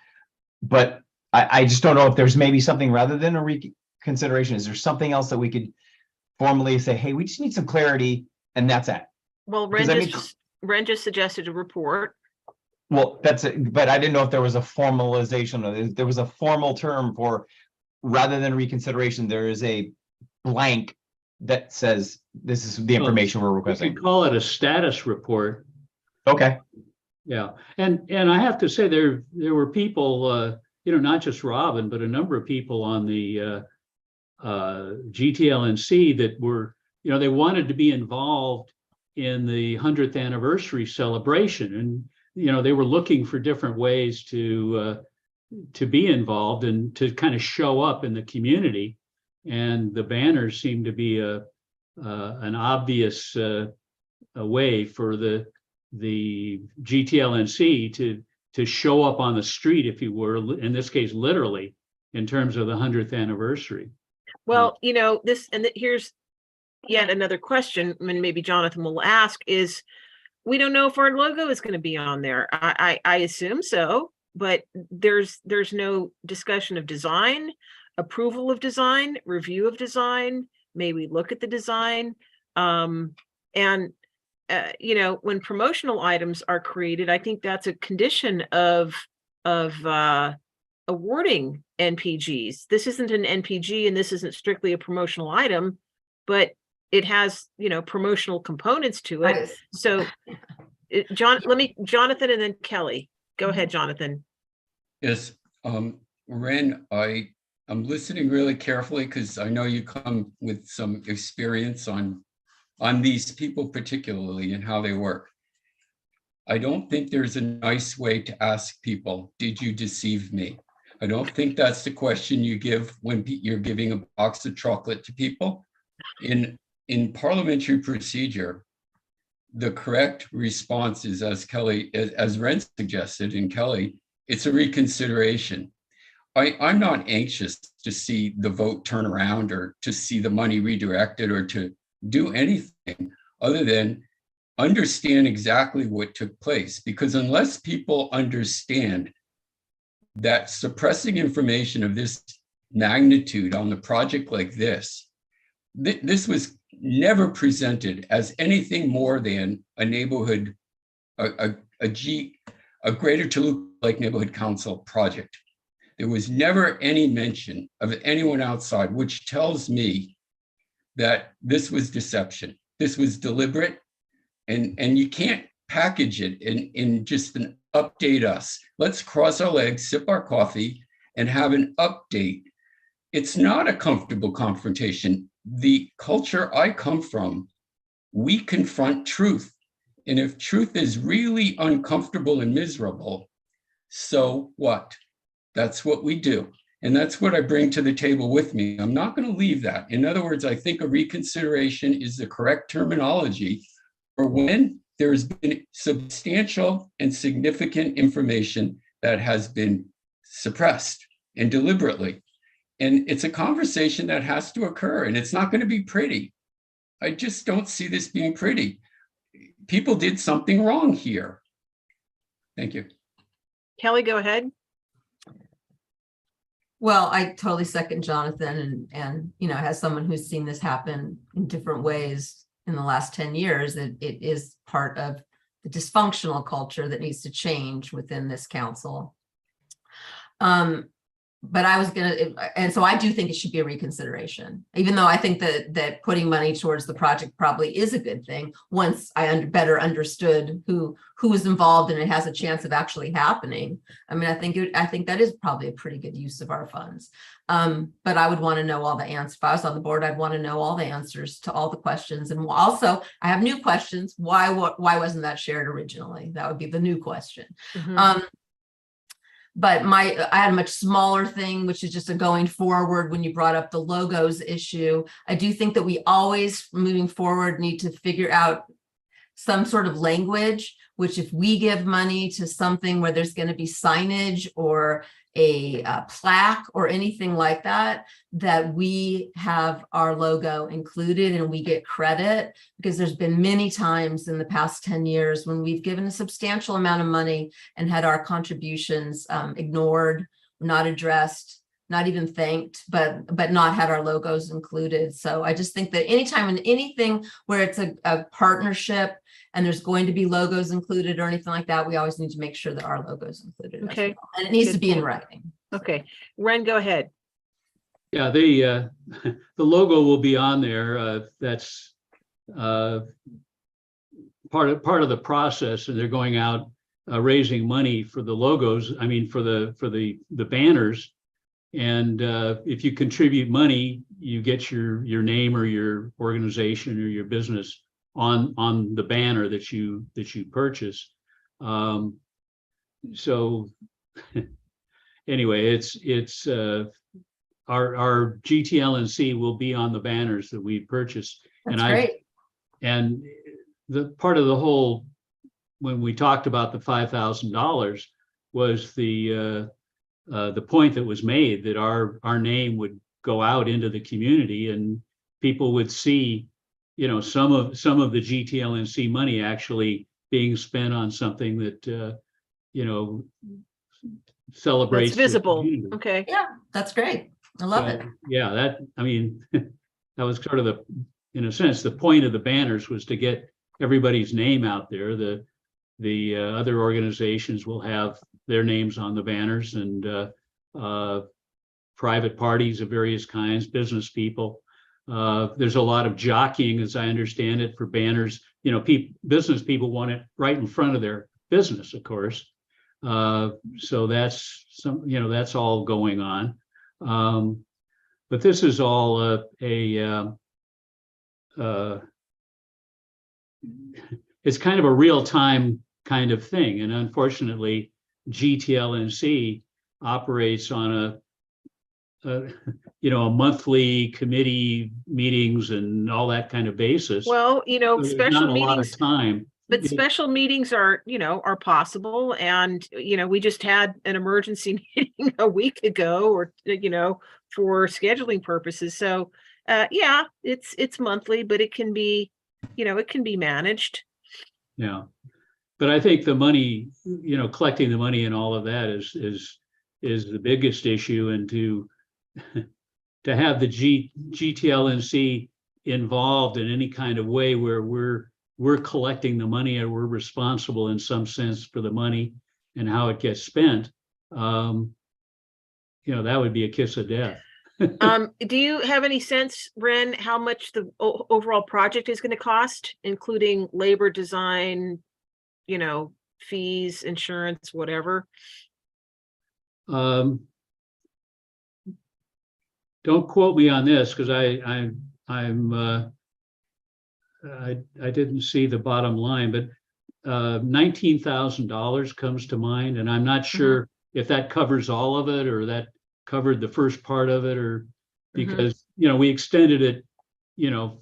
but I just don't know if there's maybe something rather than a reconsideration. Is there something else that we could formally say, hey, we just need some clarity, and that's it? Well, Ren just suggested a report. Well, that's it, but I didn't know if there was a formalization. There was a formal term for, rather than reconsideration, there is a blank that says this is the information we're requesting. We can call it a status report. Okay. Yeah, and I have to say there were people, not just Robin, but a number of people on the GTLNC that were, they wanted to be involved in the 100th anniversary celebration, and they were looking for different ways to be involved and to kind of show up in the community. And the banners seem to be an obvious way for the GTLNC to show up on the street, if you were, in this case, literally, in terms of the 100th anniversary. Well, here's yet another question, and maybe Jonathan will ask, is we don't know if our logo is going to be on there. I assume so, but there's no discussion of design, approval of design, review of design. May we look at the design? And, you know, when promotional items are created, I think that's a condition of awarding NPGs. This isn't an NPG and this isn't strictly a promotional item, but it has, you know, promotional components to it. So Jonathan and then Kelly. Go ahead, Jonathan. Yes, Ren, I'm listening really carefully because I know you come with some experience on these people particularly and how they work. I don't think there's a nice way to ask people, did you deceive me? I don't think that's the question you give when you're giving a box of chocolate to people. In parliamentary procedure, the correct response is, as Ren suggested, and Kelly, it's a reconsideration. I'm not anxious to see the vote turn around or to see the money redirected or to do anything other than understand exactly what took place. Because unless people understand that suppressing information of this magnitude on the project like this, this was never presented as anything more than a neighborhood, a Greater Toluca Lake Neighborhood Council project. There was never any mention of anyone outside, which tells me that this was deception. This was deliberate, and you can't package it in just an update us. Let's cross our legs, sip our coffee, and have an update. It's not a comfortable confrontation. The culture I come from, we confront truth. And if truth is really uncomfortable and miserable, so what? That's what we do. And that's what I bring to the table with me. I'm not going to leave that. In other words, I think a reconsideration is the correct terminology for when there's been substantial and significant information that has been suppressed and deliberately. And it's a conversation that has to occur, and it's not going to be pretty. I just don't see this being pretty. People did something wrong here. Thank you. Kelly, go ahead. Well, I totally second Jonathan, and you know, as someone who's seen this happen in different ways in the last 10 years, it is part of the dysfunctional culture that needs to change within this council. But I was and so I do think it should be a reconsideration, even though I think that putting money towards the project probably is a good thing once I better understood who was involved and it has a chance of actually happening. I mean, I think that is probably a pretty good use of our funds. But I would want to know all the answers. If I was on the board, I'd want to know all the answers to all the questions. And also, I have new questions. Why wasn't that shared originally? That would be the new question. Mm-hmm. But I had a much smaller thing, which is just a going forward when you brought up the logos issue. I do think that we always, moving forward, need to figure out some sort of language, which if we give money to something where there's going to be signage or a plaque or anything like that, that we have our logo included and we get credit, because there's been many times in the past 10 years when we've given a substantial amount of money and had our contributions ignored, not addressed, not even thanked, but not had our logos included. So I just think that anytime in anything where it's a partnership and there's going to be logos included or anything like that, we always need to make sure that our logo is included. Okay. Well. And it needs to be in writing. Okay. Ren, go ahead. Yeah, the logo will be on there. That's part of the process, and they're going out raising money for the logos. I mean, for the banners. And if you contribute money, you get your name or your organization or your business on the banner that you purchase. So anyway, it's our GTLNC will be on the banners that we purchased. That's great. And the part of the whole, when we talked about the $5,000, was the point that was made that our name would go out into the community and people would see, you know, some of the GTLNC money actually being spent on something that you know, celebrates. It's visible. Okay. Yeah, that's great. I love it. Yeah, I mean, that was sort of in a sense, the point of the banners was to get everybody's name out there. The other organizations will have their names on the banners, and private parties of various kinds, business people. There's a lot of jockeying, as I understand it, for banners. You know, business people want it right in front of their business, of course. So that's that's all going on. But this is all it's kind of a real-time kind of thing. And unfortunately, GTLNC operates on a monthly committee meetings and all that kind of basis. Well, So there's special not a lot of meetings, time. but special meetings are possible. And, we just had an emergency meeting a week ago, or, for scheduling purposes. So, yeah, it's monthly, but it can be, it can be managed. Yeah. But I think the money, collecting the money and all of that is the biggest issue, and to have the GTLNC involved in any kind of way where we're collecting the money and we're responsible in some sense for the money and how it gets spent, that would be a kiss of death. Do you have any sense, Ren, how much the overall project is going to cost, including labor, design, fees, insurance, whatever? Don't quote me on this, because I didn't see the bottom line, but $19,000 comes to mind, and I'm not sure if that covers all of it or that covered the first part of it, or because we extended it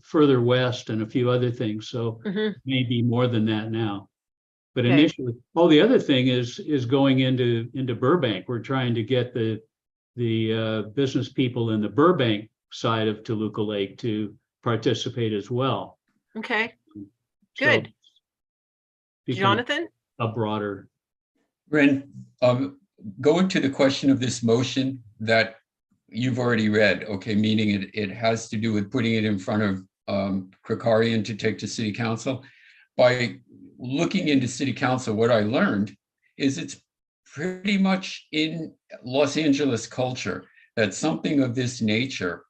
further west and a few other things, so maybe more than that now. But initially, the other thing is going into Burbank. We're trying to get the business people in the Burbank side of Toluca Lake to participate as well. Okay, good. So Jonathan? A broader. Ren, going to the question of this motion that you've already read, okay, meaning it has to do with putting it in front of Krikarian to take to City Council. By looking into City Council, what I learned is it's pretty much in Los Angeles culture that something of this nature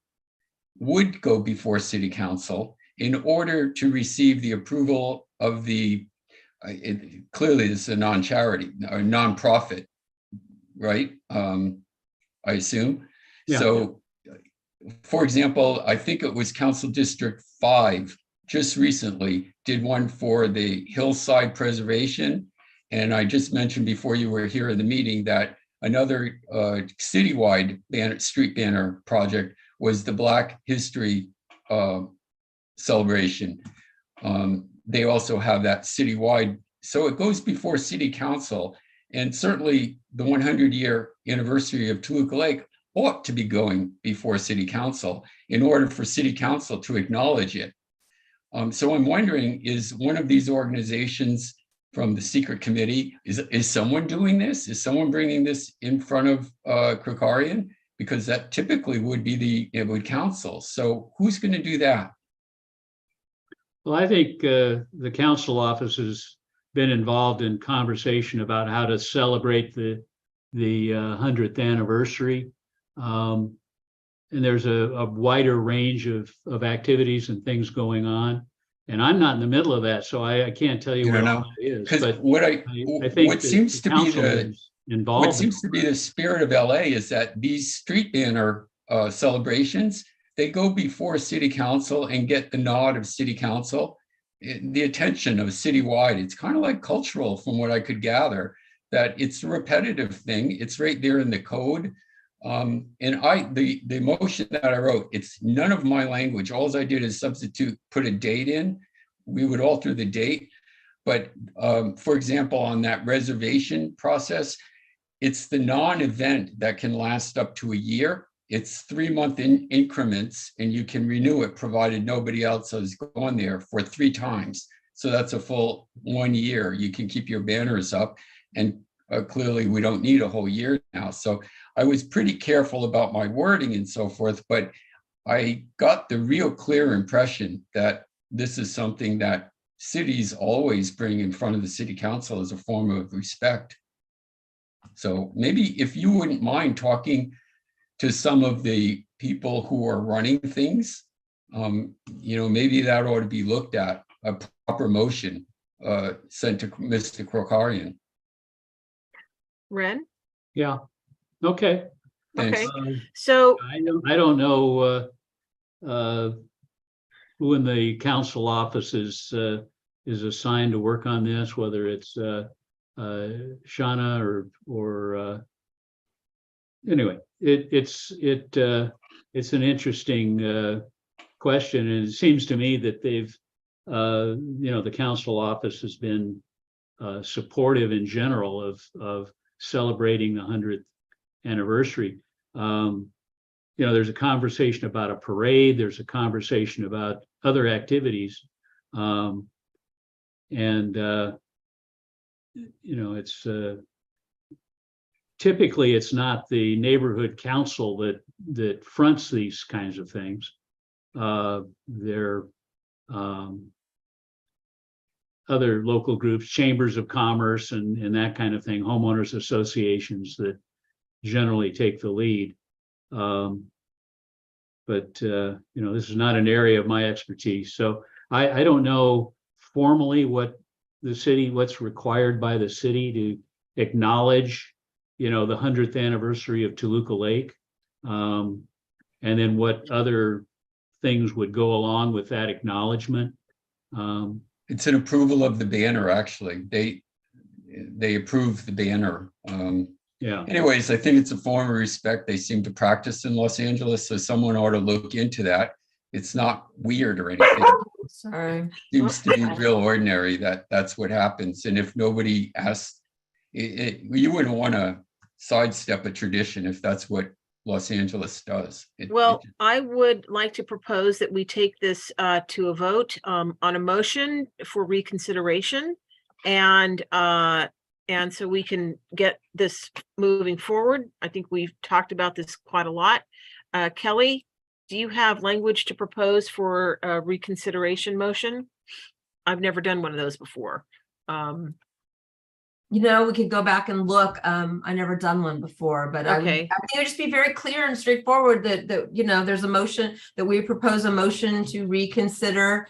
would go before City Council in order to receive the approval of the, clearly this is a non-charity, or non-profit, right? I assume. Yeah. So, for example, I think it was Council District 5 just recently did one for the hillside preservation. And I just mentioned before you were here in the meeting that another citywide street banner project was the Black History celebration. They also have that citywide. So it goes before City Council, and certainly the 100-year anniversary of Toluca Lake ought to be going before City Council in order for City Council to acknowledge it. So I'm wondering, is one of these organizations from the secret committee, is someone doing this? Is someone bringing this in front of Krikarian? Because that typically would be the council. So who's going to do that? Well, I think the council office has been involved in conversation about how to celebrate the 100th anniversary. And there's a wider range of activities and things going on. And I'm not in the middle of that, so I can't tell you what all it is. But I think what seems to be the spirit of LA is that these street banner celebrations, they go before City Council and get the nod of City Council, the attention of citywide. It's kind of like cultural, from what I could gather, that it's a repetitive thing. It's right there in the code. And the motion that I wrote, it's none of my language. All I did is put a date in. We would alter the date. But for example, on that reservation process, it's the non-event that can last up to a year. It's 3-month increments, and you can renew it provided nobody else has gone there for 3 times. So that's a full 1 year. You can keep your banners up, and clearly we don't need a whole year now. So I was pretty careful about my wording and so forth, but I got the real clear impression that this is something that cities always bring in front of the city council as a form of respect. So maybe if you wouldn't mind talking to some of the people who are running things, maybe that ought to be looked at, a proper motion sent to Mr. Krokarian. Ren? Yeah, okay. Thanks. Okay, so, I don't know who in the council office is assigned to work on this, whether it's Shauna or anyway, it's an interesting question, and it seems to me that they've the council office has been supportive in general of celebrating the 100th anniversary. There's a conversation about a parade, there's a conversation about other activities, it's typically it's not the neighborhood council that fronts these kinds of things. They're other local groups, chambers of commerce and that kind of thing, homeowners associations that generally take the lead. But this is not an area of my expertise. So I don't know formally what's required by the city to acknowledge, the 100th anniversary of Toluca Lake. And then what other things would go along with that acknowledgement. It's an approval of the banner, actually. They approved the banner. Yeah. Anyways, I think it's a form of respect they seem to practice in Los Angeles, so someone ought to look into that. It's not weird or anything. Sorry. Seems to be real ordinary that that's what happens. And if nobody asks, you wouldn't want to sidestep a tradition if that's what Los Angeles does. I would like to propose that we take this to a vote on a motion for reconsideration, and so we can get this moving forward. I think we've talked about this quite a lot. Kelly, do you have language to propose for a reconsideration motion? I've never done one of those before. We could go back and look. I never done one before, but I think it would just be very clear and straightforward that there's a motion, that we propose a motion to reconsider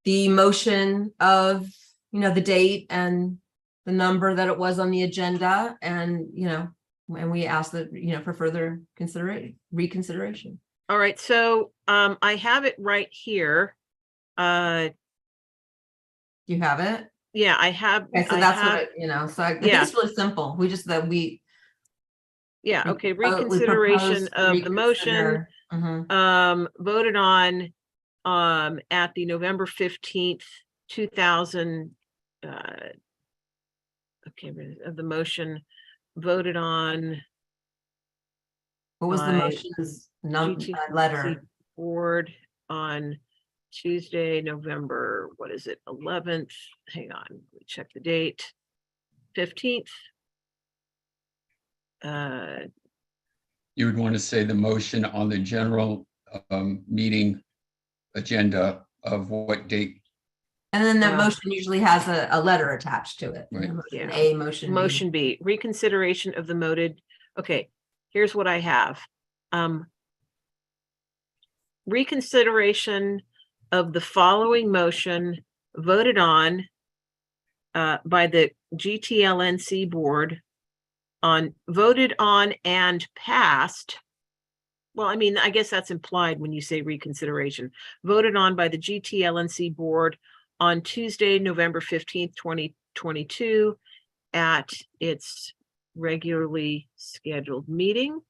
the motion of, the date and the number that it was on the agenda, and and we ask that, for further reconsideration. All right, so I have it right here. You have it? Yeah, I have. Okay, so so I think it's really simple. Yeah, okay, reconsideration of the motion, voted on at the November 15th, 2000, of the motion, voted on. What was the motion's letter? Board on Tuesday, November, 11th? Hang on, let me check the date. 15th. You would want to say the motion on the general meeting agenda of what date? And then the motion usually has a letter attached to it. Right. Motion A, motion B. Motion B, reconsideration of the moted. Okay, here's what I have. Reconsideration of the following motion voted on by the GTLNC board voted on and passed. Well, I mean, I guess that's implied when you say reconsideration. Voted on by the GTLNC board on Tuesday, November 15th, 2022 at its regularly scheduled meeting.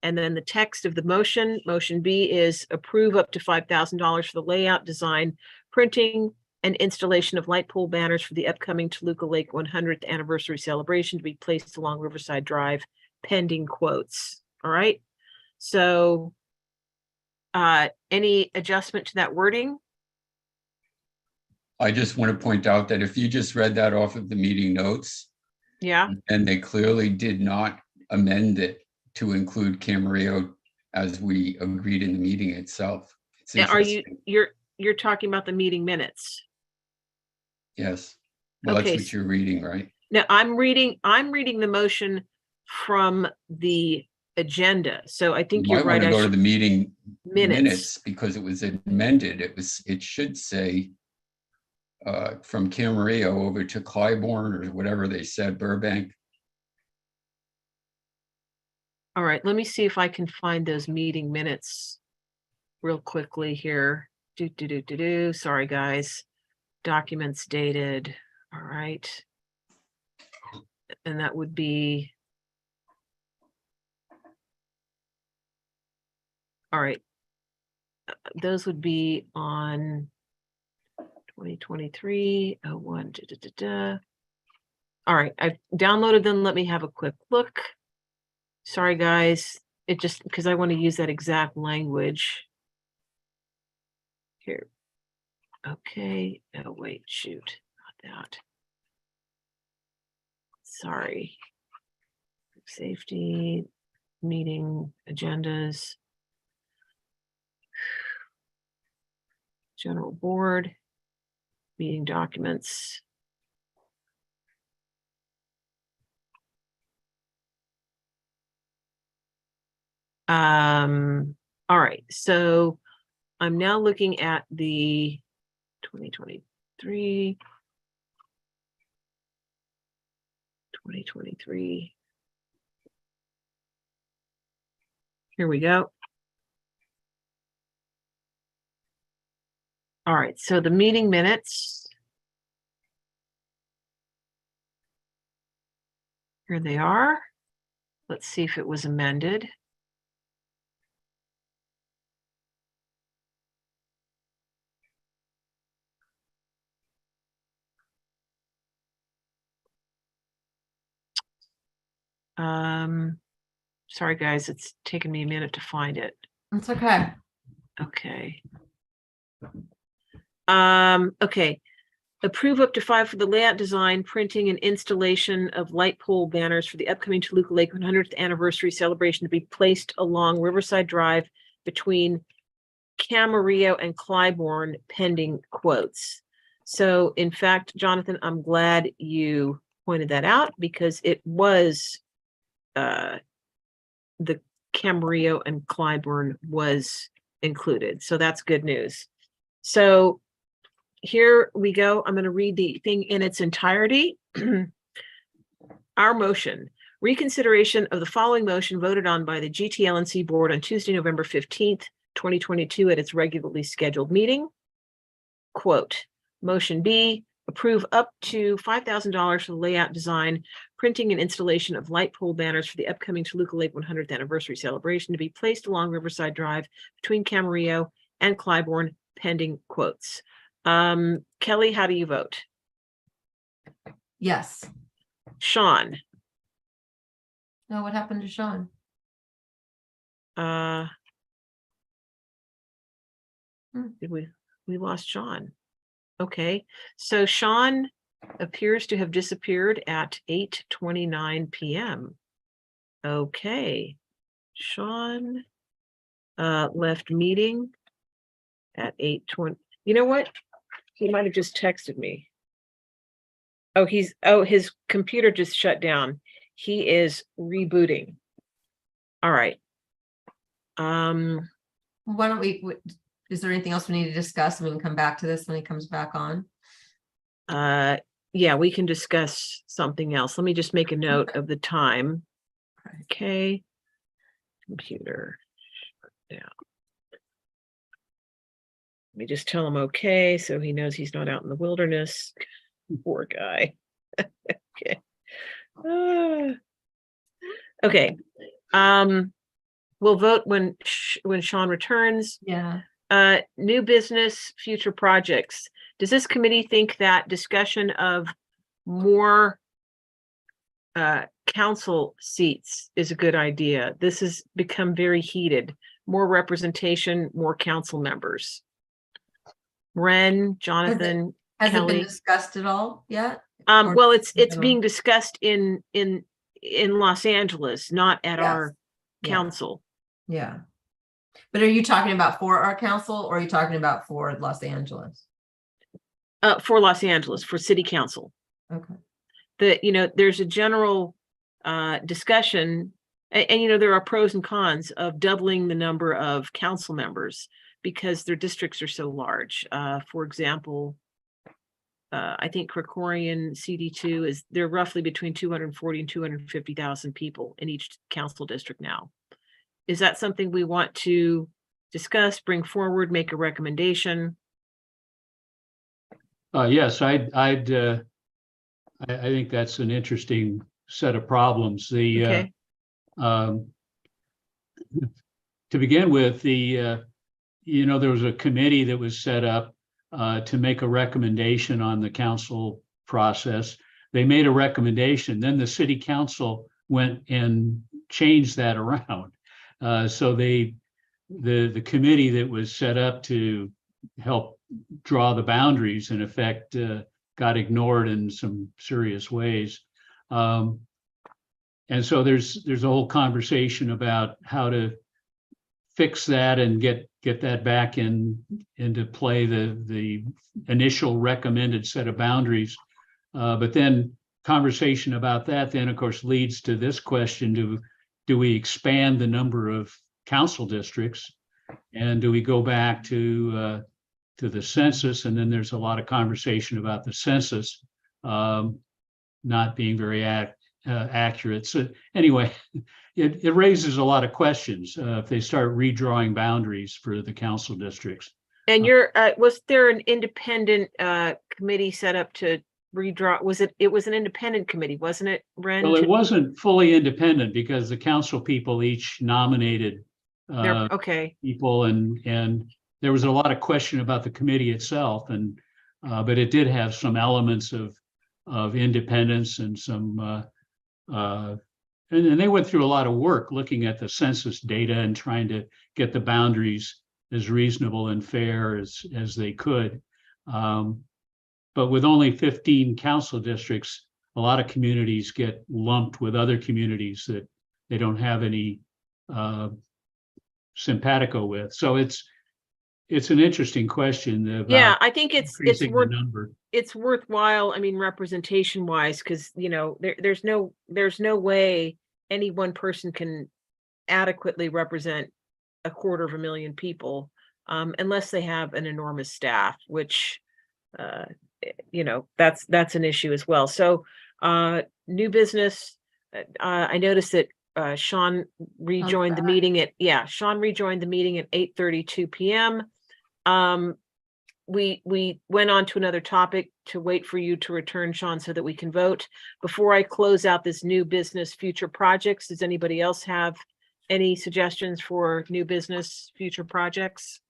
And then the text of the motion B, is approve up to $5,000 for the layout, design, printing, and installation of light pole banners for the upcoming Toluca Lake 100th anniversary celebration to be placed along Riverside Drive, pending quotes. All right. So any adjustment to that wording? I just want to point out that if you just read that off of the meeting notes, Yeah. and they clearly did not amend it to include Camarillo as we agreed in the meeting itself. It's Are you, interesting. you're talking about the meeting minutes? Yes. Well, Okay. that's what you're reading, right? Now, I'm reading the motion from the agenda. So I think You you're might want right. to go to the meeting minutes. minutes because it was amended. It should say from Camarillo over to Clybourne or whatever they said, Burbank. All right, let me see if I can find those meeting minutes real quickly here. Sorry, guys. Documents dated. All right. And that would be. All right. Those would be on 2023-01. All right, I've downloaded them. Let me have a quick look. Sorry, guys. It just because I want to use that exact language. Here. Okay. Oh, wait, shoot. Not that. Sorry. Safety, meeting agendas. General board, meeting documents. All right, so I'm now looking at the 2023. Here we go. All right, so the meeting minutes. Here they are. Let's see if it was amended. Sorry, guys, it's taken me a minute to find it. It's okay. Okay. Okay. Approve up to 5 for the layout, design, printing, and installation of light pole banners for the upcoming Toluca Lake 100th anniversary celebration to be placed along Riverside Drive between Camarillo and Clybourne, pending quotes. So, in fact, Jonathan, I'm glad you pointed that out because it was the Camarillo and Clybourne was included. So that's good news. So here we go. I'm going to read the thing in its entirety. Our motion, reconsideration of the following motion voted on by the GTLNC board on Tuesday, November 15th, 2022 at its regularly scheduled meeting. Quote, motion B, approve up to $5,000 for the layout, design, printing, and installation of light pole banners for the upcoming Toluca Lake 100th anniversary celebration to be placed along Riverside Drive between Camarillo and Clybourne, pending quotes. Kelly, how do you vote? Yes. Sean? No, what happened to Sean? Did we lost Sean? Okay, so Sean appears to have disappeared at 8:29 p.m. Okay, Sean left meeting at 8:20. You know what? He might have just texted me. Oh, his computer just shut down. He is rebooting. All right. Why don't we, is there anything else we need to discuss? We can come back to this when he comes back on. Yeah, we can discuss something else. Let me just make a note of the time. Okay. Computer shut down. Let me just tell him okay, so he knows he's not out in the wilderness. Poor guy. Okay. Okay. We'll vote when Sean returns. Yeah. New business, future projects. Does this committee think that discussion of more council seats is a good idea? This has become very heated. More representation, more council members. Ren, Jonathan, Has Kelly. it been discussed at all yet? Well, it's being discussed in Los Angeles, not at our council. Yeah. But are you talking about for our council or are you talking about for Los Angeles? For Los Angeles, for city council. Okay. There's a general discussion, and there are pros and cons of doubling the number of council members because their districts are so large. For example, I think Krikorian CD2 they're roughly between 240 and 250,000 people in each council district now. Is that something we want to discuss, bring forward, make a recommendation? Yes, I think that's an interesting set of problems. Okay. To begin with, there was a committee that was set up to make a recommendation on the council process. They made a recommendation, then the city council went and changed that around. So the committee that was set up to help draw the boundaries, in effect, got ignored in some serious ways. And so there's a whole conversation about how to fix that and get that back into play, the initial recommended set of boundaries. But then conversation about that then, of course, leads to this question: do we expand the number of council districts, and do we go back to the census? And then there's a lot of conversation about the census not being very accurate. So anyway, it raises a lot of questions if they start redrawing boundaries for the council districts. And was there an independent committee set up to redraw? It was an independent committee, wasn't it, Ren? Well, it wasn't fully independent because the council people each nominated people, and there was a lot of question about the committee itself, and but it did have some elements of independence and some and they went through a lot of work looking at the census data and trying to get the boundaries as reasonable and fair as they could. But with only 15 council districts, a lot of communities get lumped with other communities that they don't have any simpatico with. So it's an interesting question. Yeah, I think it's worthwhile. I mean, representation wise, because there's no way any one person can adequately represent 250,000 people unless they have an enormous staff, which that's an issue as well. So new business. I noticed that Sean rejoined the meeting at 8:32 p.m. We went on to another topic to wait for you to return, Sean, so that we can vote. Before I close out this new business future projects, does anybody else have any suggestions for new business future projects?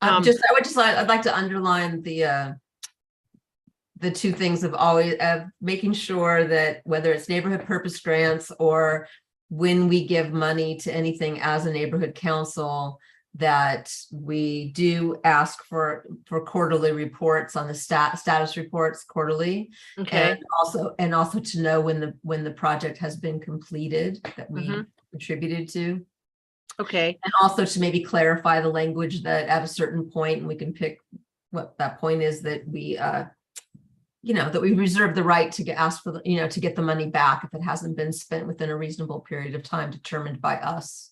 I'd like to underline the two things of always making sure that whether it's neighborhood purpose grants or when we give money to anything as a neighborhood council, that we do ask for quarterly reports on the status reports quarterly. Okay. And also to know when the project has been completed that we contributed to. Okay. And also to maybe clarify the language that at a certain point, and we can pick what that point is, that we that we reserve the right to ask for to get the money back if it hasn't been spent within a reasonable period of time determined by us.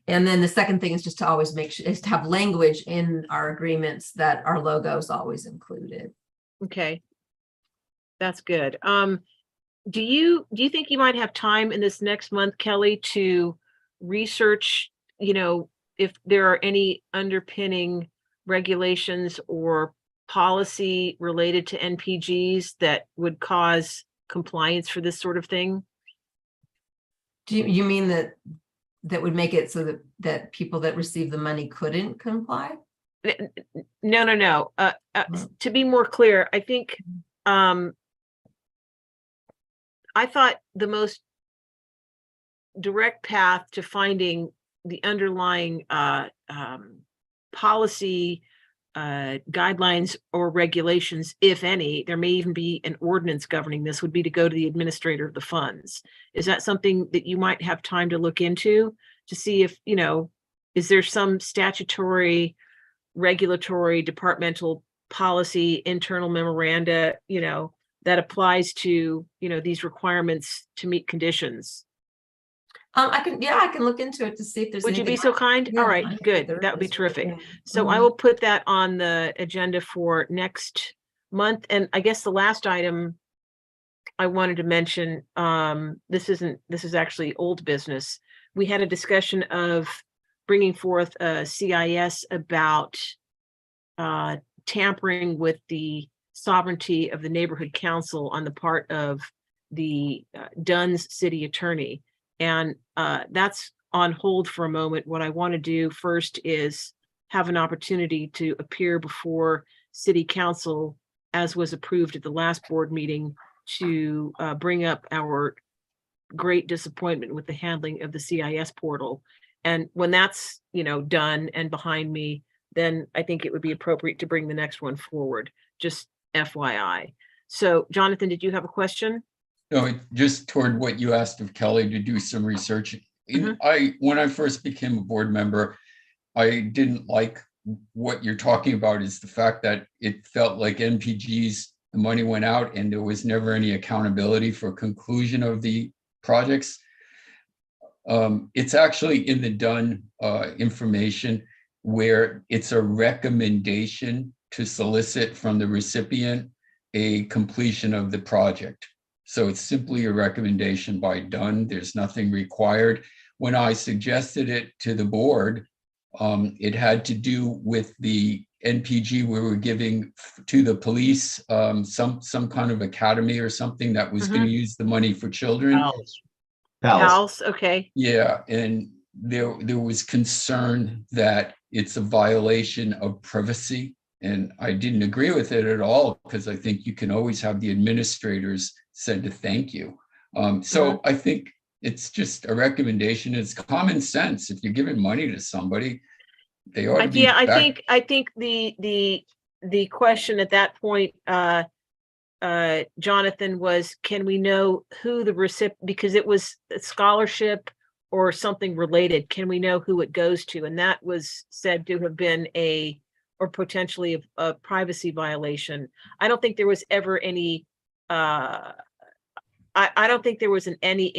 And then the second thing is just to always make sure is to have language in our agreements that our logo is always included. Okay. That's good. Do you think you might have time in this next month, Kelly, to research, if there are any underpinning regulations or policy related to NPGs that would cause compliance for this sort of thing? Do you mean that would make it so that people that receive the money couldn't comply? No. To be more clear, I think I thought the most direct path to finding the underlying policy guidelines or regulations, if any, there may even be an ordinance governing this, would be to go to the administrator of the funds. Is that something that you might have time to look into to see if, is there some statutory, regulatory, departmental policy, internal memoranda, that applies to, these requirements to meet conditions. I can look into it to see if there's. Would you be anything- so kind? Yeah, All right, I- good. there That would be is. terrific. Yeah. So I will put that on the agenda for next month. And I guess the last item I wanted to mention, this is actually old business. We had a discussion of bringing forth a CIS about tampering with the sovereignty of the neighborhood council on the part of the Dunn's city attorney. And that's on hold for a moment. What I want to do first is have an opportunity to appear before city council, as was approved at the last board meeting, to bring up our great disappointment with the handling of the CIS portal. And when that's, done and behind me, then I think it would be appropriate to bring the next one forward, just FYI. So Jonathan, did you have a question? No, just toward what you asked of Kelly to do some research. When I first became a board member, I didn't like what you're talking about is the fact that it felt like NPGs, the money went out and there was never any accountability for conclusion of the projects. It's actually in the Dunn information where it's a recommendation to solicit from the recipient a completion of the project. So it's simply a recommendation by Dunn. There's nothing required. When I suggested it to the board, it had to do with the NPG we were giving to the police, some kind of academy or something that was going to use the money for children. Pals, okay. Yeah, and there was concern that it's a violation of privacy, and I didn't agree with it at all because I think you can always have the administrators said to thank you. So I think it's just a recommendation. It's common sense. If you're giving money to somebody, they ought to be. Yeah, I think the question at that point, Jonathan, was, can we know who the recipient, because it was a scholarship or something related, can we know who it goes to? And that was said to have been or potentially a privacy violation. I don't think there was ever any, I don't think there was any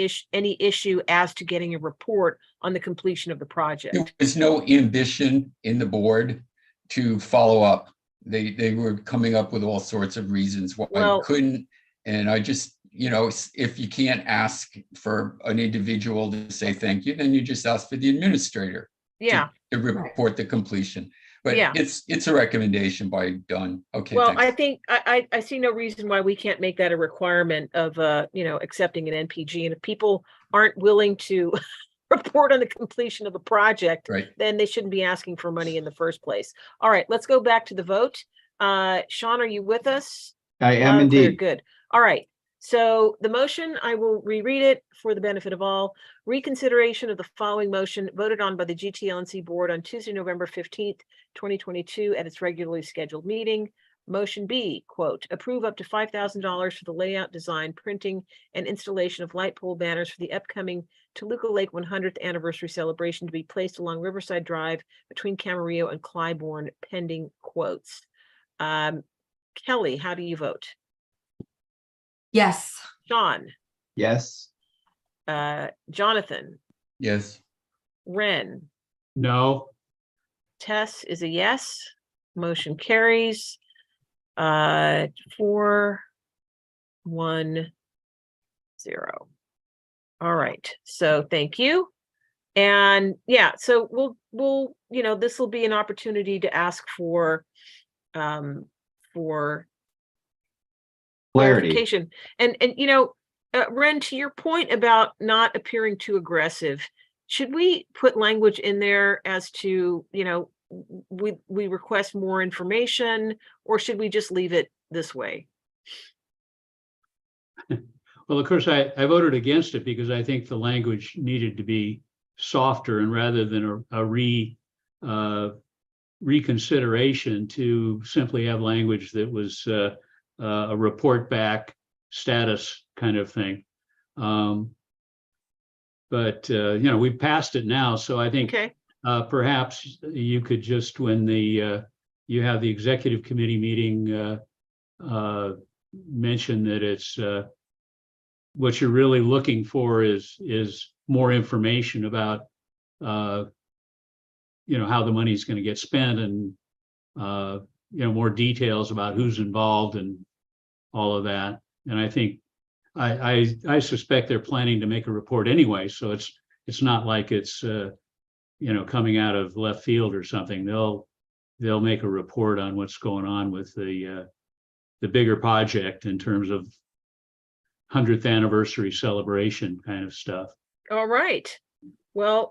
issue as to getting a report on the completion of the project. There was no ambition in the board to follow up. They were coming up with all sorts of reasons why you couldn't. And I just, if you can't ask for an individual to say thank you, then you just ask for the administrator to report the completion. But it's a recommendation by Dunn. Okay. Well, thanks. I think I see no reason why we can't make that a requirement of accepting an NPG. And if people aren't willing to report on the completion of a project, then they shouldn't be asking for money in the first place. All right, let's go back to the vote. Sean, are you with us? I am indeed. Good. All right. So the motion, I will reread it for the benefit of all. Reconsideration of the following motion voted on by the GTLNC board on Tuesday, November 15th, 2022 at its regularly scheduled meeting. Motion B, quote, approve up to $5,000 for the layout, design, printing, and installation of light pole banners for the upcoming Toluca Lake 100th anniversary celebration to be placed along Riverside Drive between Camarillo and Clybourne, pending quotes. Kelly, how do you vote? Yes. Sean? Yes. Jonathan? Yes. Ren? No. Tess is a yes. Motion carries. 4-1-0. All right. So thank you. And so we'll this will be an opportunity to ask for clarification. And Ren, to your point about not appearing too aggressive, should we put language in there as to, we request more information, or should we just leave it this way? Well, of course, I voted against it because I think the language needed to be softer, and rather than a reconsideration, to simply have language that was a report back status kind of thing. but you know, we've passed it now. So I think Okay, perhaps you could just, when you have the executive committee meeting, mention that it's what you're really looking for is more information about you know, how the money is going to get spent, and you know, more details about who's involved and all of that. And I think I suspect they're planning to make a report anyway, so it's not like it's you know, coming out of left field or something. They'll make a report on what's going on with the bigger project in terms of 100th anniversary celebration kind of stuff. all right. Well,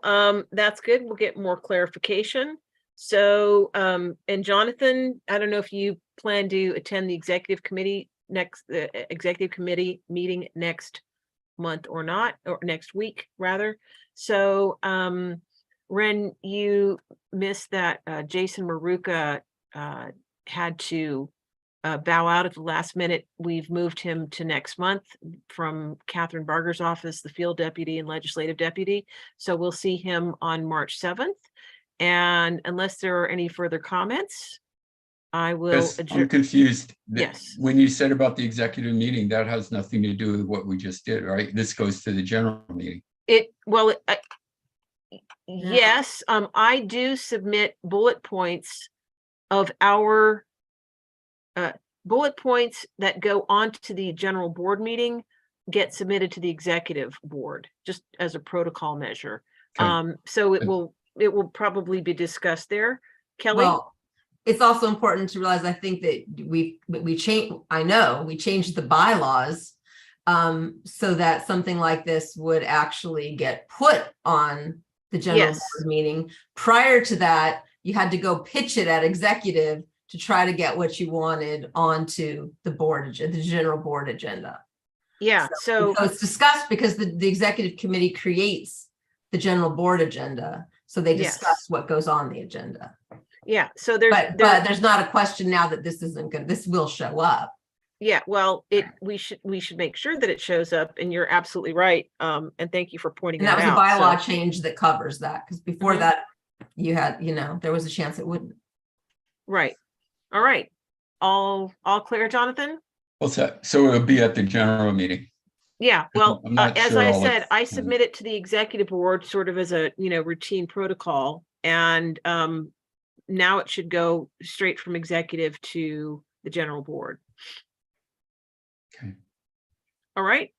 that's good. We'll get more clarification. So, and Jonathan, I don't know if you plan to attend the executive committee meeting next month or not, or next week rather. So, Ren, you missed that Jason Maruka had to bow out at the last minute. We've moved him to next month from Catherine Barger's office, the field deputy and legislative deputy. So we'll see him on March 7th. And unless there are any further comments, I will Yes, adjourn. I'm confused. Yes. When you said about the executive meeting, that has nothing to do with what we just did, right? This goes to the general meeting. Yes, I do submit bullet points of our bullet points that go on to the general board meeting get submitted to the executive board, just as a protocol measure. Okay. So it will probably be discussed there. Kelly? Well, it's also important to realize, I think that we changed the bylaws so that something like this would actually get put on the general board meeting. Prior to that, you had to go pitch it at executive to try to get what you wanted onto the board, the general board agenda. Yeah, so it's discussed because the executive committee creates the general board agenda. So they discuss what goes on the agenda. Yeah, so but there's not a question now that this isn't good. This will show up. Yeah, well, we should make sure that it shows up, and you're absolutely right. And thank you for pointing that out. And that was a bylaw change that covers that, because before that, you had, there was a chance it wouldn't. Right. All right. All clear, Jonathan? What's that? So it'll be at the general meeting. Yeah, well, as sure I said, I submit it to the executive board sort of as a, routine protocol. And now it should go straight from executive to the general board. Okay. All right.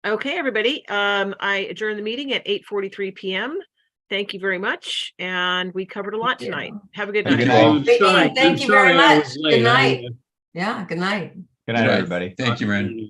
Okay, everybody. I adjourn the meeting at 8:43 p.m. Thank you very much. And we covered a lot tonight. Have a good night. Good night. Thank you very much. Good night. Yeah, good night. Good night, everybody. Thank you, Ren.